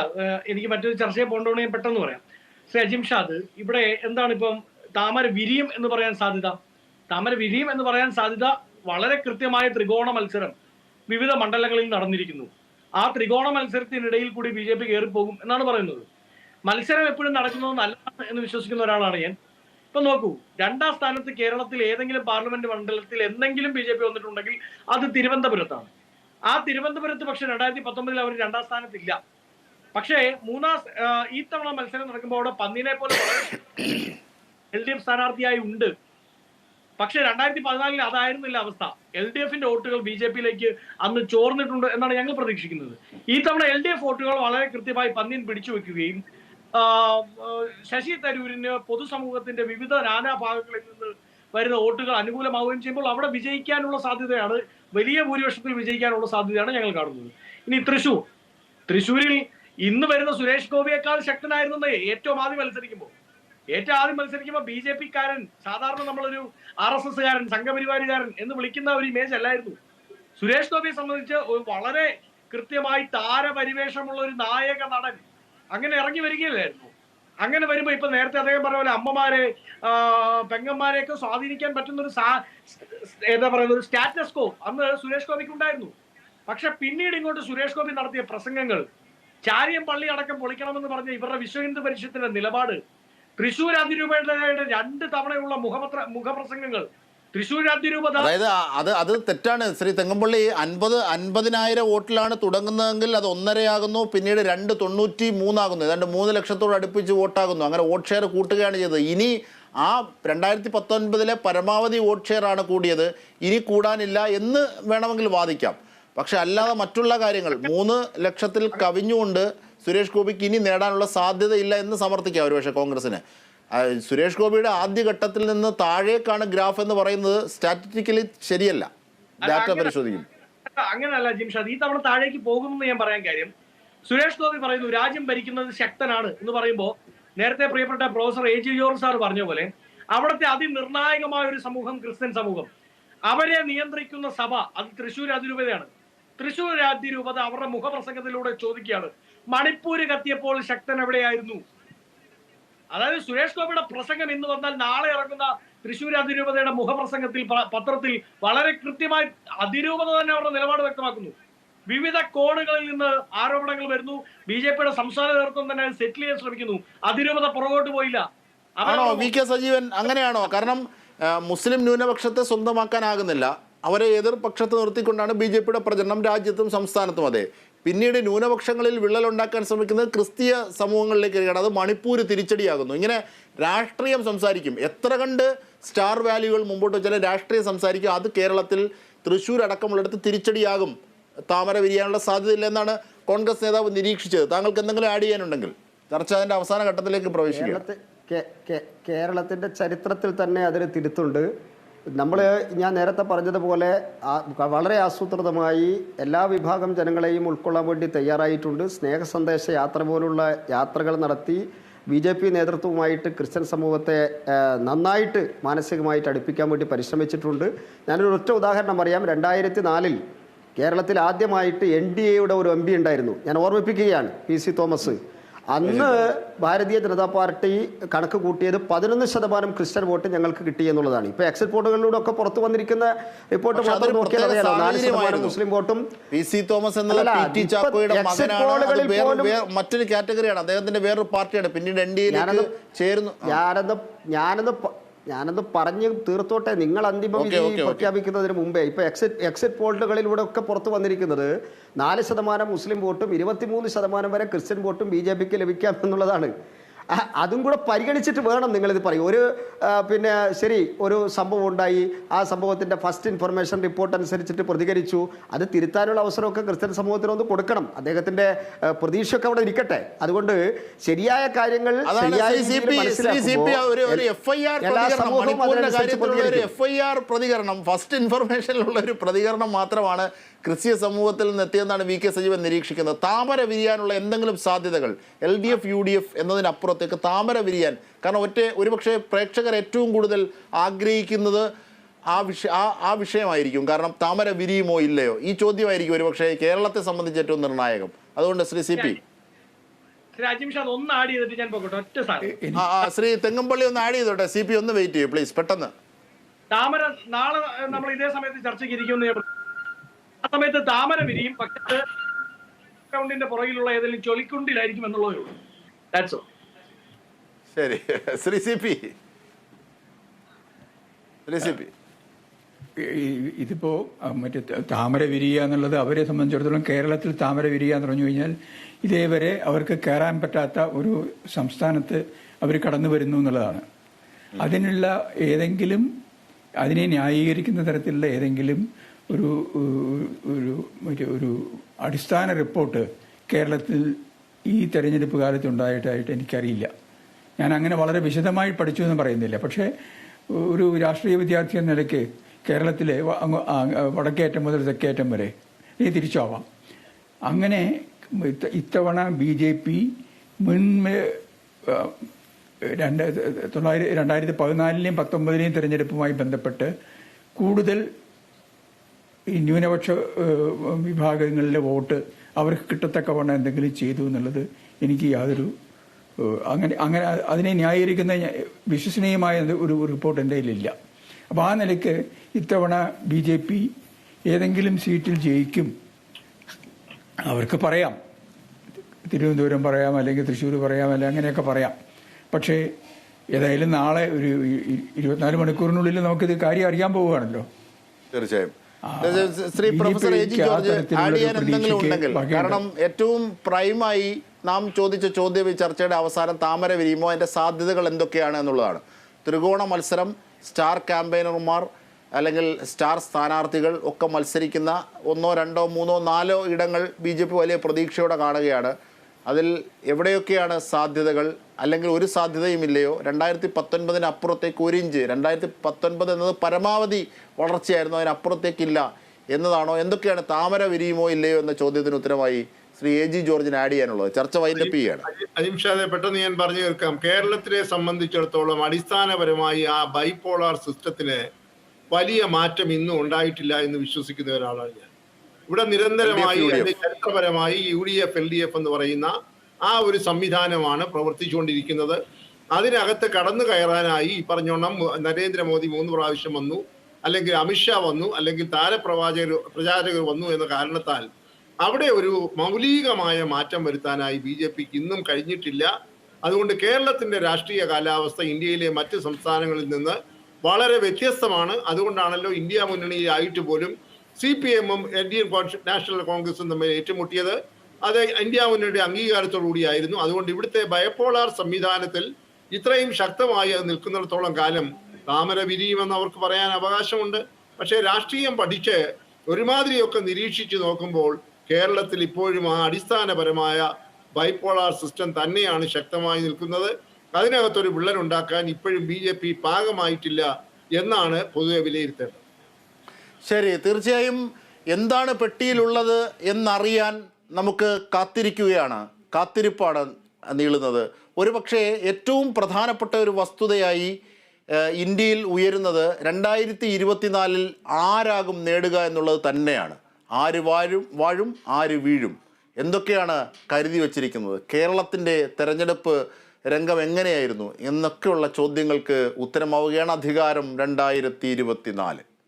എനിക്ക് മറ്റൊരു ചർച്ചയെ പോകേണ്ടതുകൊണ്ട് ഞാൻ പെട്ടെന്ന് പറയാം. ശ്രീ അജിംഷാദ്, ഇവിടെ എന്താണ് ഇപ്പം താമര വിരിയും എന്ന് പറയാൻ സാധ്യത? താമര വിരിയും എന്ന് പറയാൻ സാധ്യത വളരെ കൃത്യമായ ത്രികോണ മത്സരം വിവിധ മണ്ഡലങ്ങളിൽ നടന്നിരിക്കുന്നു. ആ ത്രികോണ മത്സരത്തിനിടയിൽ കൂടി BJP കയറിപ്പോകും എന്നാണ് പറയുന്നത്. മത്സരം എപ്പോഴും നടക്കുന്നത് നല്ലതാണ് എന്ന് വിശ്വസിക്കുന്ന ഒരാളാണ് ഞാൻ. ഇപ്പൊ നോക്കൂ, 2ാം സ്ഥാനത്ത് കേരളത്തിൽ ഏതെങ്കിലും പാർലമെന്റ് മണ്ഡലത്തിൽ എന്തെങ്കിലും BJP വന്നിട്ടുണ്ടെങ്കിൽ അത് തിരുവനന്തപുരത്താണ്. ആ തിരുവനന്തപുരത്ത് പക്ഷെ 2019 അവർ 2ാം സ്ഥാനത്തില്ല. പക്ഷേ ഈ തവണ മത്സരം നടക്കുമ്പോൾ അവിടെ പന്നിനെ പോലെ LDF സ്ഥാനാർത്ഥിയായി ഉണ്ട്. പക്ഷെ 2014 അതായിരുന്നില്ല അവസ്ഥ. LDFന്റെ വോട്ടുകൾ BJPയിലേക്ക് അന്ന് ചോർന്നിട്ടുണ്ട് എന്നാണ് ഞങ്ങൾ പ്രതീക്ഷിക്കുന്നത്. ഈ തവണ LDF വോട്ടുകൾ വളരെ കൃത്യമായി പന്നിൻ പിടിച്ചു വെക്കുകയും ശശി തരൂരിന് പൊതുസമൂഹത്തിന്റെ വിവിധ നാനാഭാഗങ്ങളിൽ നിന്ന് വരുന്ന വോട്ടുകൾ അനുകൂലമാവുകയും ചെയ്യുമ്പോൾ അവിടെ വിജയിക്കാനുള്ള സാധ്യതയാണ്, വലിയ ഭൂരിപക്ഷത്തിൽ വിജയിക്കാനുള്ള സാധ്യതയാണ് ഞങ്ങൾ കാണുന്നത്. ഇനി തൃശ്ശൂരിൽ ഇന്ന് വരുന്ന സുരേഷ് ഗോപിയേക്കാൾ ശക്തനായിരുന്നത് ഏറ്റവും ആദ്യം മത്സരിക്കുമ്പോൾ BJP-കാരൻ, സാധാരണ നമ്മളൊരു RSS-കാരൻ, സംഘപരിവാരുകാരൻ എന്ന് വിളിക്കുന്ന ഒരു ഇമേജ് അല്ലായിരുന്നു. സുരേഷ് ഗോപിയെ സംബന്ധിച്ച് വളരെ കൃത്യമായി താരപരിവേഷമുള്ള ഒരു നായക നടൻ അങ്ങനെ ഇറങ്ങി വരികയല്ലായിരുന്നു. അങ്ങനെ വരുമ്പോ ഇപ്പൊ നേരത്തെ അദ്ദേഹം പറഞ്ഞ പോലെ അമ്മമാരെ പെങ്ങന്മാരെയൊക്കെ സ്വാധീനിക്കാൻ പറ്റുന്ന ഒരു എന്താ പറയുന്ന ഒരു സ്റ്റാറ്റസ് കോ അന്ന് സുരേഷ് ഗോപിക്ക് ഉണ്ടായിരുന്നു. പക്ഷെ പിന്നീട് ഇങ്ങോട്ട് സുരേഷ് ഗോപി നടത്തിയ പ്രസംഗങ്ങൾ, ചാരിയം പള്ളി അടക്കം പൊളിക്കണമെന്ന് പറഞ്ഞ ഇവരുടെ വിശ്വ ഹിന്ദു പരിഷത്തിന്റെ നിലപാട്, തൃശ്ശൂർ അതിരൂപതയുടെ 2 തവണയുള്ള മുഖപ്രസംഗങ്ങൾ, തൃശ്ശൂർ അതിരൂപത, അതായത് അത് തെറ്റാണ് ശ്രീ തെങ്ങമ്പള്ളി. 50,000 വോട്ടിലാണ് തുടങ്ങുന്നതെങ്കിൽ അത് 1.5 ആകുന്നു, പിന്നീട് 2.93 ആകുന്നു, ഏതാണ്ട് 3 ലക്ഷത്തോട് അടുപ്പിച്ച് വോട്ടാകുന്നു. അങ്ങനെ വോട്ട് ഷെയർ കൂട്ടുകയാണ് ചെയ്തത്. ഇനി ആ 2019 പരമാവധി വോട്ട് ഷെയർ ആണ് കൂടിയത്, ഇനി കൂടാനില്ല എന്ന് വേണമെങ്കിൽ വാദിക്കാം. പക്ഷെ അല്ലാതെ മറ്റുള്ള കാര്യങ്ങൾ 3 ലക്ഷത്തിൽ കവിഞ്ഞുകൊണ്ട് സുരേഷ് ഗോപിക്ക് ഇനി നേടാനുള്ള സാധ്യതയില്ല എന്ന് സമർത്ഥിക്കാം ഒരുപക്ഷെ കോൺഗ്രസിന്. സുരേഷ് ഗോപിയുടെ ആദ്യഘട്ടത്തിൽ നിന്ന് താഴേക്കാണ് ഗ്രാഫ് എന്ന് പറയുന്നത് സ്റ്റാറ്റിസ്റ്റിക്കലി ശരിയല്ല, ഡാറ്റ പരിശോധിക്കും. അങ്ങനെയല്ല ജിംഷാദ്, ഈ തവണ താഴേക്ക് പോകുമെന്ന് ഞാൻ പറയാൻ കാര്യം, സുരേഷ് ഗോപി പറയുന്നു രാജ്യം ഭരിക്കുന്നത് ശക്തനാണ് എന്ന് പറയുമ്പോൾ നേരത്തെ പ്രിയപ്പെട്ട പ്രൊഫസർ A.G. ജോർജ് സാർ പറഞ്ഞ പോലെ അവിടുത്തെ അതിനിർണായകമായ ഒരു സമൂഹം ക്രിസ്ത്യൻ സമൂഹം, അവരെ നിയന്ത്രിക്കുന്ന സഭ അത് തൃശ്ശൂർ അതിരൂപതയാണ്. തൃശ്ശൂർ അതിരൂപത അവരുടെ മുഖപ്രസംഗത്തിലൂടെ ചോദിക്കുകയാണ്, മണിപ്പൂര് കത്തിയപ്പോൾ ശക്തൻ എവിടെയായിരുന്നു? അതായത് സുരേഷ് ഗോപിയുടെ പ്രസംഗം ഇന്ന് വന്നാൽ നാളെ ഇറങ്ങുന്ന തൃശ്ശൂർ അതിരൂപതയുടെ മുഖപ്രസംഗത്തിൽ പത്രത്തിൽ വളരെ കൃത്യമായി അതിരൂപത തന്നെ അവരുടെ നിലപാട് വ്യക്തമാക്കുന്നു. വിവിധ കോണുകളിൽ നിന്ന് ആരോപണങ്ങൾ വരുന്നു. BJPയുടെ സംസ്ഥാന നേതൃത്വം തന്നെ സെറ്റിൽ ചെയ്യാൻ ശ്രമിക്കുന്നു. അതിരൂപത പുറകോട്ട് പോയില്ല. ആണോ VK സജീവൻ? അങ്ങനെയാണോ? കാരണം മുസ്ലിം ന്യൂനപക്ഷത്തെ സ്വന്തമാക്കാനാകുന്നില്ല, അവരെ എതിർപക്ഷത്ത് നിർത്തിക്കൊണ്ടാണ് BJPയുടെ പ്രചരണം രാജ്യത്തും സംസ്ഥാനത്തും. അതെ, പിന്നീട് ന്യൂനപക്ഷങ്ങളിൽ വിള്ളലുണ്ടാക്കാൻ ശ്രമിക്കുന്നത് ക്രിസ്തീയ സമൂഹങ്ങളിലേക്ക് വരികയാണ്. അത് മണിപ്പൂർ തിരിച്ചടിയാകുന്നു. ഇങ്ങനെ രാഷ്ട്രീയം സംസാരിക്കും, എത്ര കണ്ട് സ്റ്റാർ വാല്യൂകൾ മുമ്പോട്ട് വെച്ചാലും രാഷ്ട്രീയം സംസാരിക്കും. അത് കേരളത്തിൽ തൃശ്ശൂർ അടക്കമുള്ളിടത്ത് തിരിച്ചടിയാകും, താമര വിരിയാനുള്ള സാധ്യതയില്ല എന്നാണ് കോൺഗ്രസ് നേതാവ് നിരീക്ഷിച്ചത്. താങ്കൾക്ക് എന്തെങ്കിലും ആഡ് ചെയ്യാനുണ്ടെങ്കിൽ ചർച്ച അതിൻ്റെ അവസാന ഘട്ടത്തിലേക്ക് പ്രവേശിക്കുക. കേരളത്തിൻ്റെ ചരിത്രത്തിൽ തന്നെ അതിന് തിരുത്തുണ്ട്. ഞാൻ നേരത്തെ പറഞ്ഞതുപോലെ വളരെ ആസൂത്രിതമായി എല്ലാ വിഭാഗം ജനങ്ങളെയും ഉൾക്കൊള്ളാൻ വേണ്ടി തയ്യാറായിട്ടുണ്ട്. സ്നേഹ സന്ദേശ യാത്ര പോലുള്ള യാത്രകൾ നടത്തി BJP നേതൃത്വവുമായിട്ട് ക്രിസ്ത്യൻ സമൂഹത്തെ നന്നായിട്ട് മാനസികമായിട്ട് അടുപ്പിക്കാൻ വേണ്ടി പരിശ്രമിച്ചിട്ടുണ്ട്. ഞാനൊരു ഒറ്റ ഉദാഹരണം പറയാം. 2004 കേരളത്തിൽ ആദ്യമായിട്ട് NDAയുടെ ഒരു MP ഉണ്ടായിരുന്നു. ഞാൻ ഓർമ്മിപ്പിക്കുകയാണ്, PC തോമസ്. അന്ന് ഭാരതീയ ജനതാ പാർട്ടി കണക്ക് കൂട്ടിയത് 11% ക്രിസ്ത്യൻ വോട്ട് ഞങ്ങൾക്ക് കിട്ടി എന്നുള്ളതാണ്. ഇപ്പൊ എക്സിറ്റ് പോളുകളിലൂടെ ഒക്കെ പുറത്തു വന്നിരിക്കുന്ന റിപ്പോർട്ട് മാത്രം നോക്കിയാൽ അറിയാലോ 4% മുസ്ലിം വോട്ടും. PC തോമസ് മറ്റൊരു കാറ്റഗറിയാണ്, അദ്ദേഹത്തിന്റെ വേറൊരു പാർട്ടിയാണ്, പിന്നീട് NDAയിലേക്ക് ചേരുന്നു. ഞാനത് പറഞ്ഞു തീർത്തോട്ടെ. നിങ്ങൾ അന്തിമ വിധി പ്രഖ്യാപിക്കുന്നതിന് മുമ്പേ ഇപ്പൊ എക്സിറ്റ് പോളുകളിലൂടെ ഒക്കെ പുറത്തു വന്നിരിക്കുന്നത് 4% മുസ്ലിം വോട്ടും 23% വരെ ക്രിസ്ത്യൻ വോട്ടും BJPക്ക് ലഭിക്കാം എന്നുള്ളതാണ്. അതും കൂടെ പരിഗണിച്ചിട്ട് വേണം നിങ്ങളിത് പറയും. പിന്നെ ശരി, ഒരു സംഭവം ഉണ്ടായി, ആ സംഭവത്തിന്റെ ഫസ്റ്റ് ഇൻഫർമേഷൻ റിപ്പോർട്ട് അനുസരിച്ചിട്ട് പ്രതികരിച്ചു, അത് തിരുത്താനുള്ള അവസരമൊക്കെ ക്രിസ്ത്യൻ സമൂഹത്തിനൊന്ന് കൊടുക്കണം. അദ്ദേഹത്തിന്റെ പ്രതീക്ഷയൊക്കെ അവിടെ ഇരിക്കട്ടെ. അതുകൊണ്ട് ശരിയായ കാര്യങ്ങൾ FIR പ്രതികരണം, ഫസ്റ്റ് ഇൻഫർമേഷനിലുള്ള ഒരു പ്രതികരണം മാത്രമാണ് ക്രിസ്തീയ സമൂഹത്തിൽ നിന്ന് എത്തിയെന്നാണ് VK സജീവൻ നിരീക്ഷിക്കുന്നത്. താമര വിരിയാനുള്ള എന്തെങ്കിലും സാധ്യതകൾ LDF UDF എന്നതിനപ്പുറത്തേക്ക് താമര വിരിയാൻ, കാരണം ഒരുപക്ഷെ പ്രേക്ഷകർ ഏറ്റവും കൂടുതൽ ആഗ്രഹിക്കുന്നത് ആ വിഷയമായിരിക്കും. കാരണം താമര വിരിയുമോ ഇല്ലയോ ഈ ചോദ്യമായിരിക്കും ഒരുപക്ഷെ കേരളത്തെ സംബന്ധിച്ച് ഏറ്റവും നിർണായകം. അതുകൊണ്ട് ശ്രീ CP ശ്രീ തെങ്ങമ്പള്ളി ഒന്ന് ആഡ് ചെയ്തോട്ടെ. CP ഒന്ന് വെയിറ്റ് ചെയ്യൂ പ്ലീസ്, പെട്ടെന്ന്. താമര നാളെ നമ്മൾ ഇതേ സമയത്ത് ചർച്ചയ്ക്ക് ഇരിക്കുമെന്ന് ആ സമയത്ത് താമര വിരിയും, പക്ഷേ അക്കൗണ്ടിന്റെ പുറകിലുള്ള ഏതെങ്കിലും ചൊലിക്കുണ്ടിലായിരിക്കും എന്നുള്ളതേ ഉള്ളൂ. That's all. ശരി, ശ്രീ CP. ഇതിപ്പോ മറ്റേ താമര വിരിയുക എന്നുള്ളത് അവരെ സംബന്ധിച്ചിടത്തോളം കേരളത്തിൽ താമര വിരിയുക എന്ന് പറഞ്ഞു കഴിഞ്ഞാൽ ഇതേവരെ അവർക്ക് കയറാൻ പറ്റാത്ത ഒരു സംസ്ഥാനത്ത് അവർ കടന്നു വരുന്നു എന്നുള്ളതാണ്. അതിനുള്ള ഏതെങ്കിലും അതിനെ ന്യായീകരിക്കുന്ന തരത്തിലുള്ള ഏതെങ്കിലും ഒരു അടിസ്ഥാന റിപ്പോർട്ട് കേരളത്തിൽ ഈ തെരഞ്ഞെടുപ്പ് കാലത്ത് ഉണ്ടായിട്ടായിട്ട് എനിക്കറിയില്ല. ഞാൻ അങ്ങനെ വളരെ വിശദമായി പഠിച്ചു എന്ന് പറയുന്നില്ല. പക്ഷേ ഒരു രാഷ്ട്രീയ വിദ്യാർത്ഥി എന്ന നിലയ്ക്ക് കേരളത്തിലെ വടക്കേറ്റം മുതൽ തെക്കേറ്റം വരെ ഇനി തിരിച്ചാവാം. അങ്ങനെ ഇത്തവണ BJP 2014-ലെയും 2019-ലെയും തെരഞ്ഞെടുപ്പുമായി ബന്ധപ്പെട്ട് കൂടുതൽ ഈ ന്യൂനപക്ഷ വിഭാഗങ്ങളിലെ വോട്ട് അവർക്ക് കിട്ടത്തക്കവണ്ണം എന്തെങ്കിലും ചെയ്തു എന്നുള്ളത് എനിക്ക് യാതൊരു അങ്ങനെ അതിനെ ന്യായീകരിക്കുന്ന വിശ്വസനീയമായ ഒരു റിപ്പോർട്ട് എൻ്റെ കയ്യിലില്ല. അപ്പോൾ ആ നിലയ്ക്ക് ഇത്തവണ BJP ഏതെങ്കിലും സീറ്റിൽ ജയിക്കും. അവർക്ക് പറയാം, തിരുവനന്തപുരം പറയാം, അല്ലെങ്കിൽ തൃശ്ശൂർ പറയാം, അല്ലെങ്കിൽ അങ്ങനെയൊക്കെ പറയാം. പക്ഷേ ഏതായാലും നാളെ ഒരു 24 മണിക്കൂറിനുള്ളിൽ നമുക്കിത് കാര്യം അറിയാൻ പോവുകയാണല്ലോ. തീർച്ചയായും. Shri professor AG George add ചെയ്യാൻ എന്തെങ്കിലും ഉണ്ടെങ്കിൽ, കാരണം ഏറ്റവും പ്രൈമായി നാം ചോദിച്ച ചോദ്യം ഈ ചർച്ചയുടെ അവസാനം താമര വിരിയുമോ, അതിൻ്റെ സാധ്യതകൾ എന്തൊക്കെയാണ് എന്നുള്ളതാണ്. ത്രികോണ മത്സരം, സ്റ്റാർ ക്യാമ്പയിനർമാർ അല്ലെങ്കിൽ സ്റ്റാർ സ്ഥാനാർത്ഥികൾ ഒക്കെ മത്സരിക്കുന്ന 1, 2, 3, 4 ഇടങ്ങൾ BJP വലിയ പ്രതീക്ഷയോടെ കാണുകയാണ്. അതിൽ എവിടെയൊക്കെയാണ് സാധ്യതകൾ, അല്ലെങ്കിൽ ഒരു സാധ്യതയുമില്ലയോ? 2019 അപ്പുറത്തേക്ക് 1 ഇഞ്ച്, 2019 എന്നത് പരമാവധി വളർച്ചയായിരുന്നു, അതിനപ്പുറത്തേക്കില്ല എന്നതാണോ? എന്തൊക്കെയാണ് താമര വിരിയുമോ ഇല്ലയോ എന്ന ചോദ്യത്തിന് ഉത്തരമായി ശ്രീ AG ജോർജിന് ആഡ് ചെയ്യാനുള്ളത്? ചർച്ച വൈൻഡപ്പ് ചെയ്യാണ്. അജിംഷാദെ, പെട്ടെന്ന് ഞാൻ പറഞ്ഞു തീർക്കാം. കേരളത്തിലെ സംബന്ധിച്ചിടത്തോളം അടിസ്ഥാനപരമായി ആ ബൈപോളാർ സിസ്റ്റത്തിന് വലിയ മാറ്റം ഇന്നും ഉണ്ടായിട്ടില്ല എന്ന് വിശ്വസിക്കുന്ന ഒരാളാണ് ഞാൻ. ഇവിടെ നിരന്തരമായി ചരിത്രപരമായി UDF LDF എന്ന് പറയുന്ന ആ ഒരു സംവിധാനമാണ് പ്രവർത്തിച്ചുകൊണ്ടിരിക്കുന്നത്. അതിനകത്ത് കടന്നു കയറാനായി ഈ പറഞ്ഞോണം നരേന്ദ്രമോദി 3 പ്രാവശ്യം വന്നു, അല്ലെങ്കിൽ അമിത്ഷാ വന്നു, അല്ലെങ്കിൽ പ്രചാരകർ വന്നു എന്ന കാരണത്താൽ അവിടെ ഒരു മൗലികമായ മാറ്റം വരുത്താനായി BJPക്ക് ഇന്നും കഴിഞ്ഞിട്ടില്ല. അതുകൊണ്ട് കേരളത്തിന്റെ രാഷ്ട്രീയ കാലാവസ്ഥ ഇന്ത്യയിലെ മറ്റ് സംസ്ഥാനങ്ങളിൽ നിന്ന് വളരെ വ്യത്യസ്തമാണ്. അതുകൊണ്ടാണല്ലോ ഇന്ത്യ മുന്നണിയിലായിട്ട് പോലും CPM-ഉം ഇന്ത്യൻ നാഷണൽ കോൺഗ്രസും തമ്മിൽ ഏറ്റുമുട്ടിയത്. അത് ഇന്ത്യ മുന്നണിയുടെ അംഗീകാരത്തോടുകൂടിയായിരുന്നു. അതുകൊണ്ട് ഇവിടുത്തെ ബൈപോളാർ സംവിധാനത്തിൽ ഇത്രയും ശക്തമായി അത് നിൽക്കുന്നിടത്തോളം കാലം താമര വിരിയുമെന്ന് അവർക്ക് പറയാൻ അവകാശമുണ്ട്. പക്ഷേ രാഷ്ട്രീയം പഠിച്ച് ഒരുമാതിരിയൊക്കെ നിരീക്ഷിച്ച് നോക്കുമ്പോൾ കേരളത്തിൽ ഇപ്പോഴും ആ അടിസ്ഥാനപരമായ ബൈപോളാർ സിസ്റ്റം തന്നെയാണ് ശക്തമായി നിൽക്കുന്നത്. അതിനകത്തൊരു വിള്ളലുണ്ടാക്കാൻ ഇപ്പോഴും BJP പാകമായിട്ടില്ല എന്നാണ് പൊതുവെ വിലയിരുത്തേണ്ടത്. ശരി, തീർച്ചയായും എന്താണ് പെട്ടിയിലുള്ളത് എന്നറിയാൻ നമുക്ക് കാത്തിരിപ്പാണ് നീളുന്നത്. ഒരുപക്ഷെ ഏറ്റവും പ്രധാനപ്പെട്ട ഒരു വസ്തുതയായി ഇന്ത്യയിൽ ഉയരുന്നത് 2024 ആരാകും നേടുക എന്നുള്ളത് തന്നെയാണ്. ആര് വാഴും ആര് വീഴും, എന്തൊക്കെയാണ് കരുതി വച്ചിരിക്കുന്നത്, കേരളത്തിൻ്റെ തെരഞ്ഞെടുപ്പ് രംഗം എങ്ങനെയായിരുന്നു എന്നൊക്കെയുള്ള ചോദ്യങ്ങൾക്ക് ഉത്തരമാവുകയാണ് അധികാരം 2024.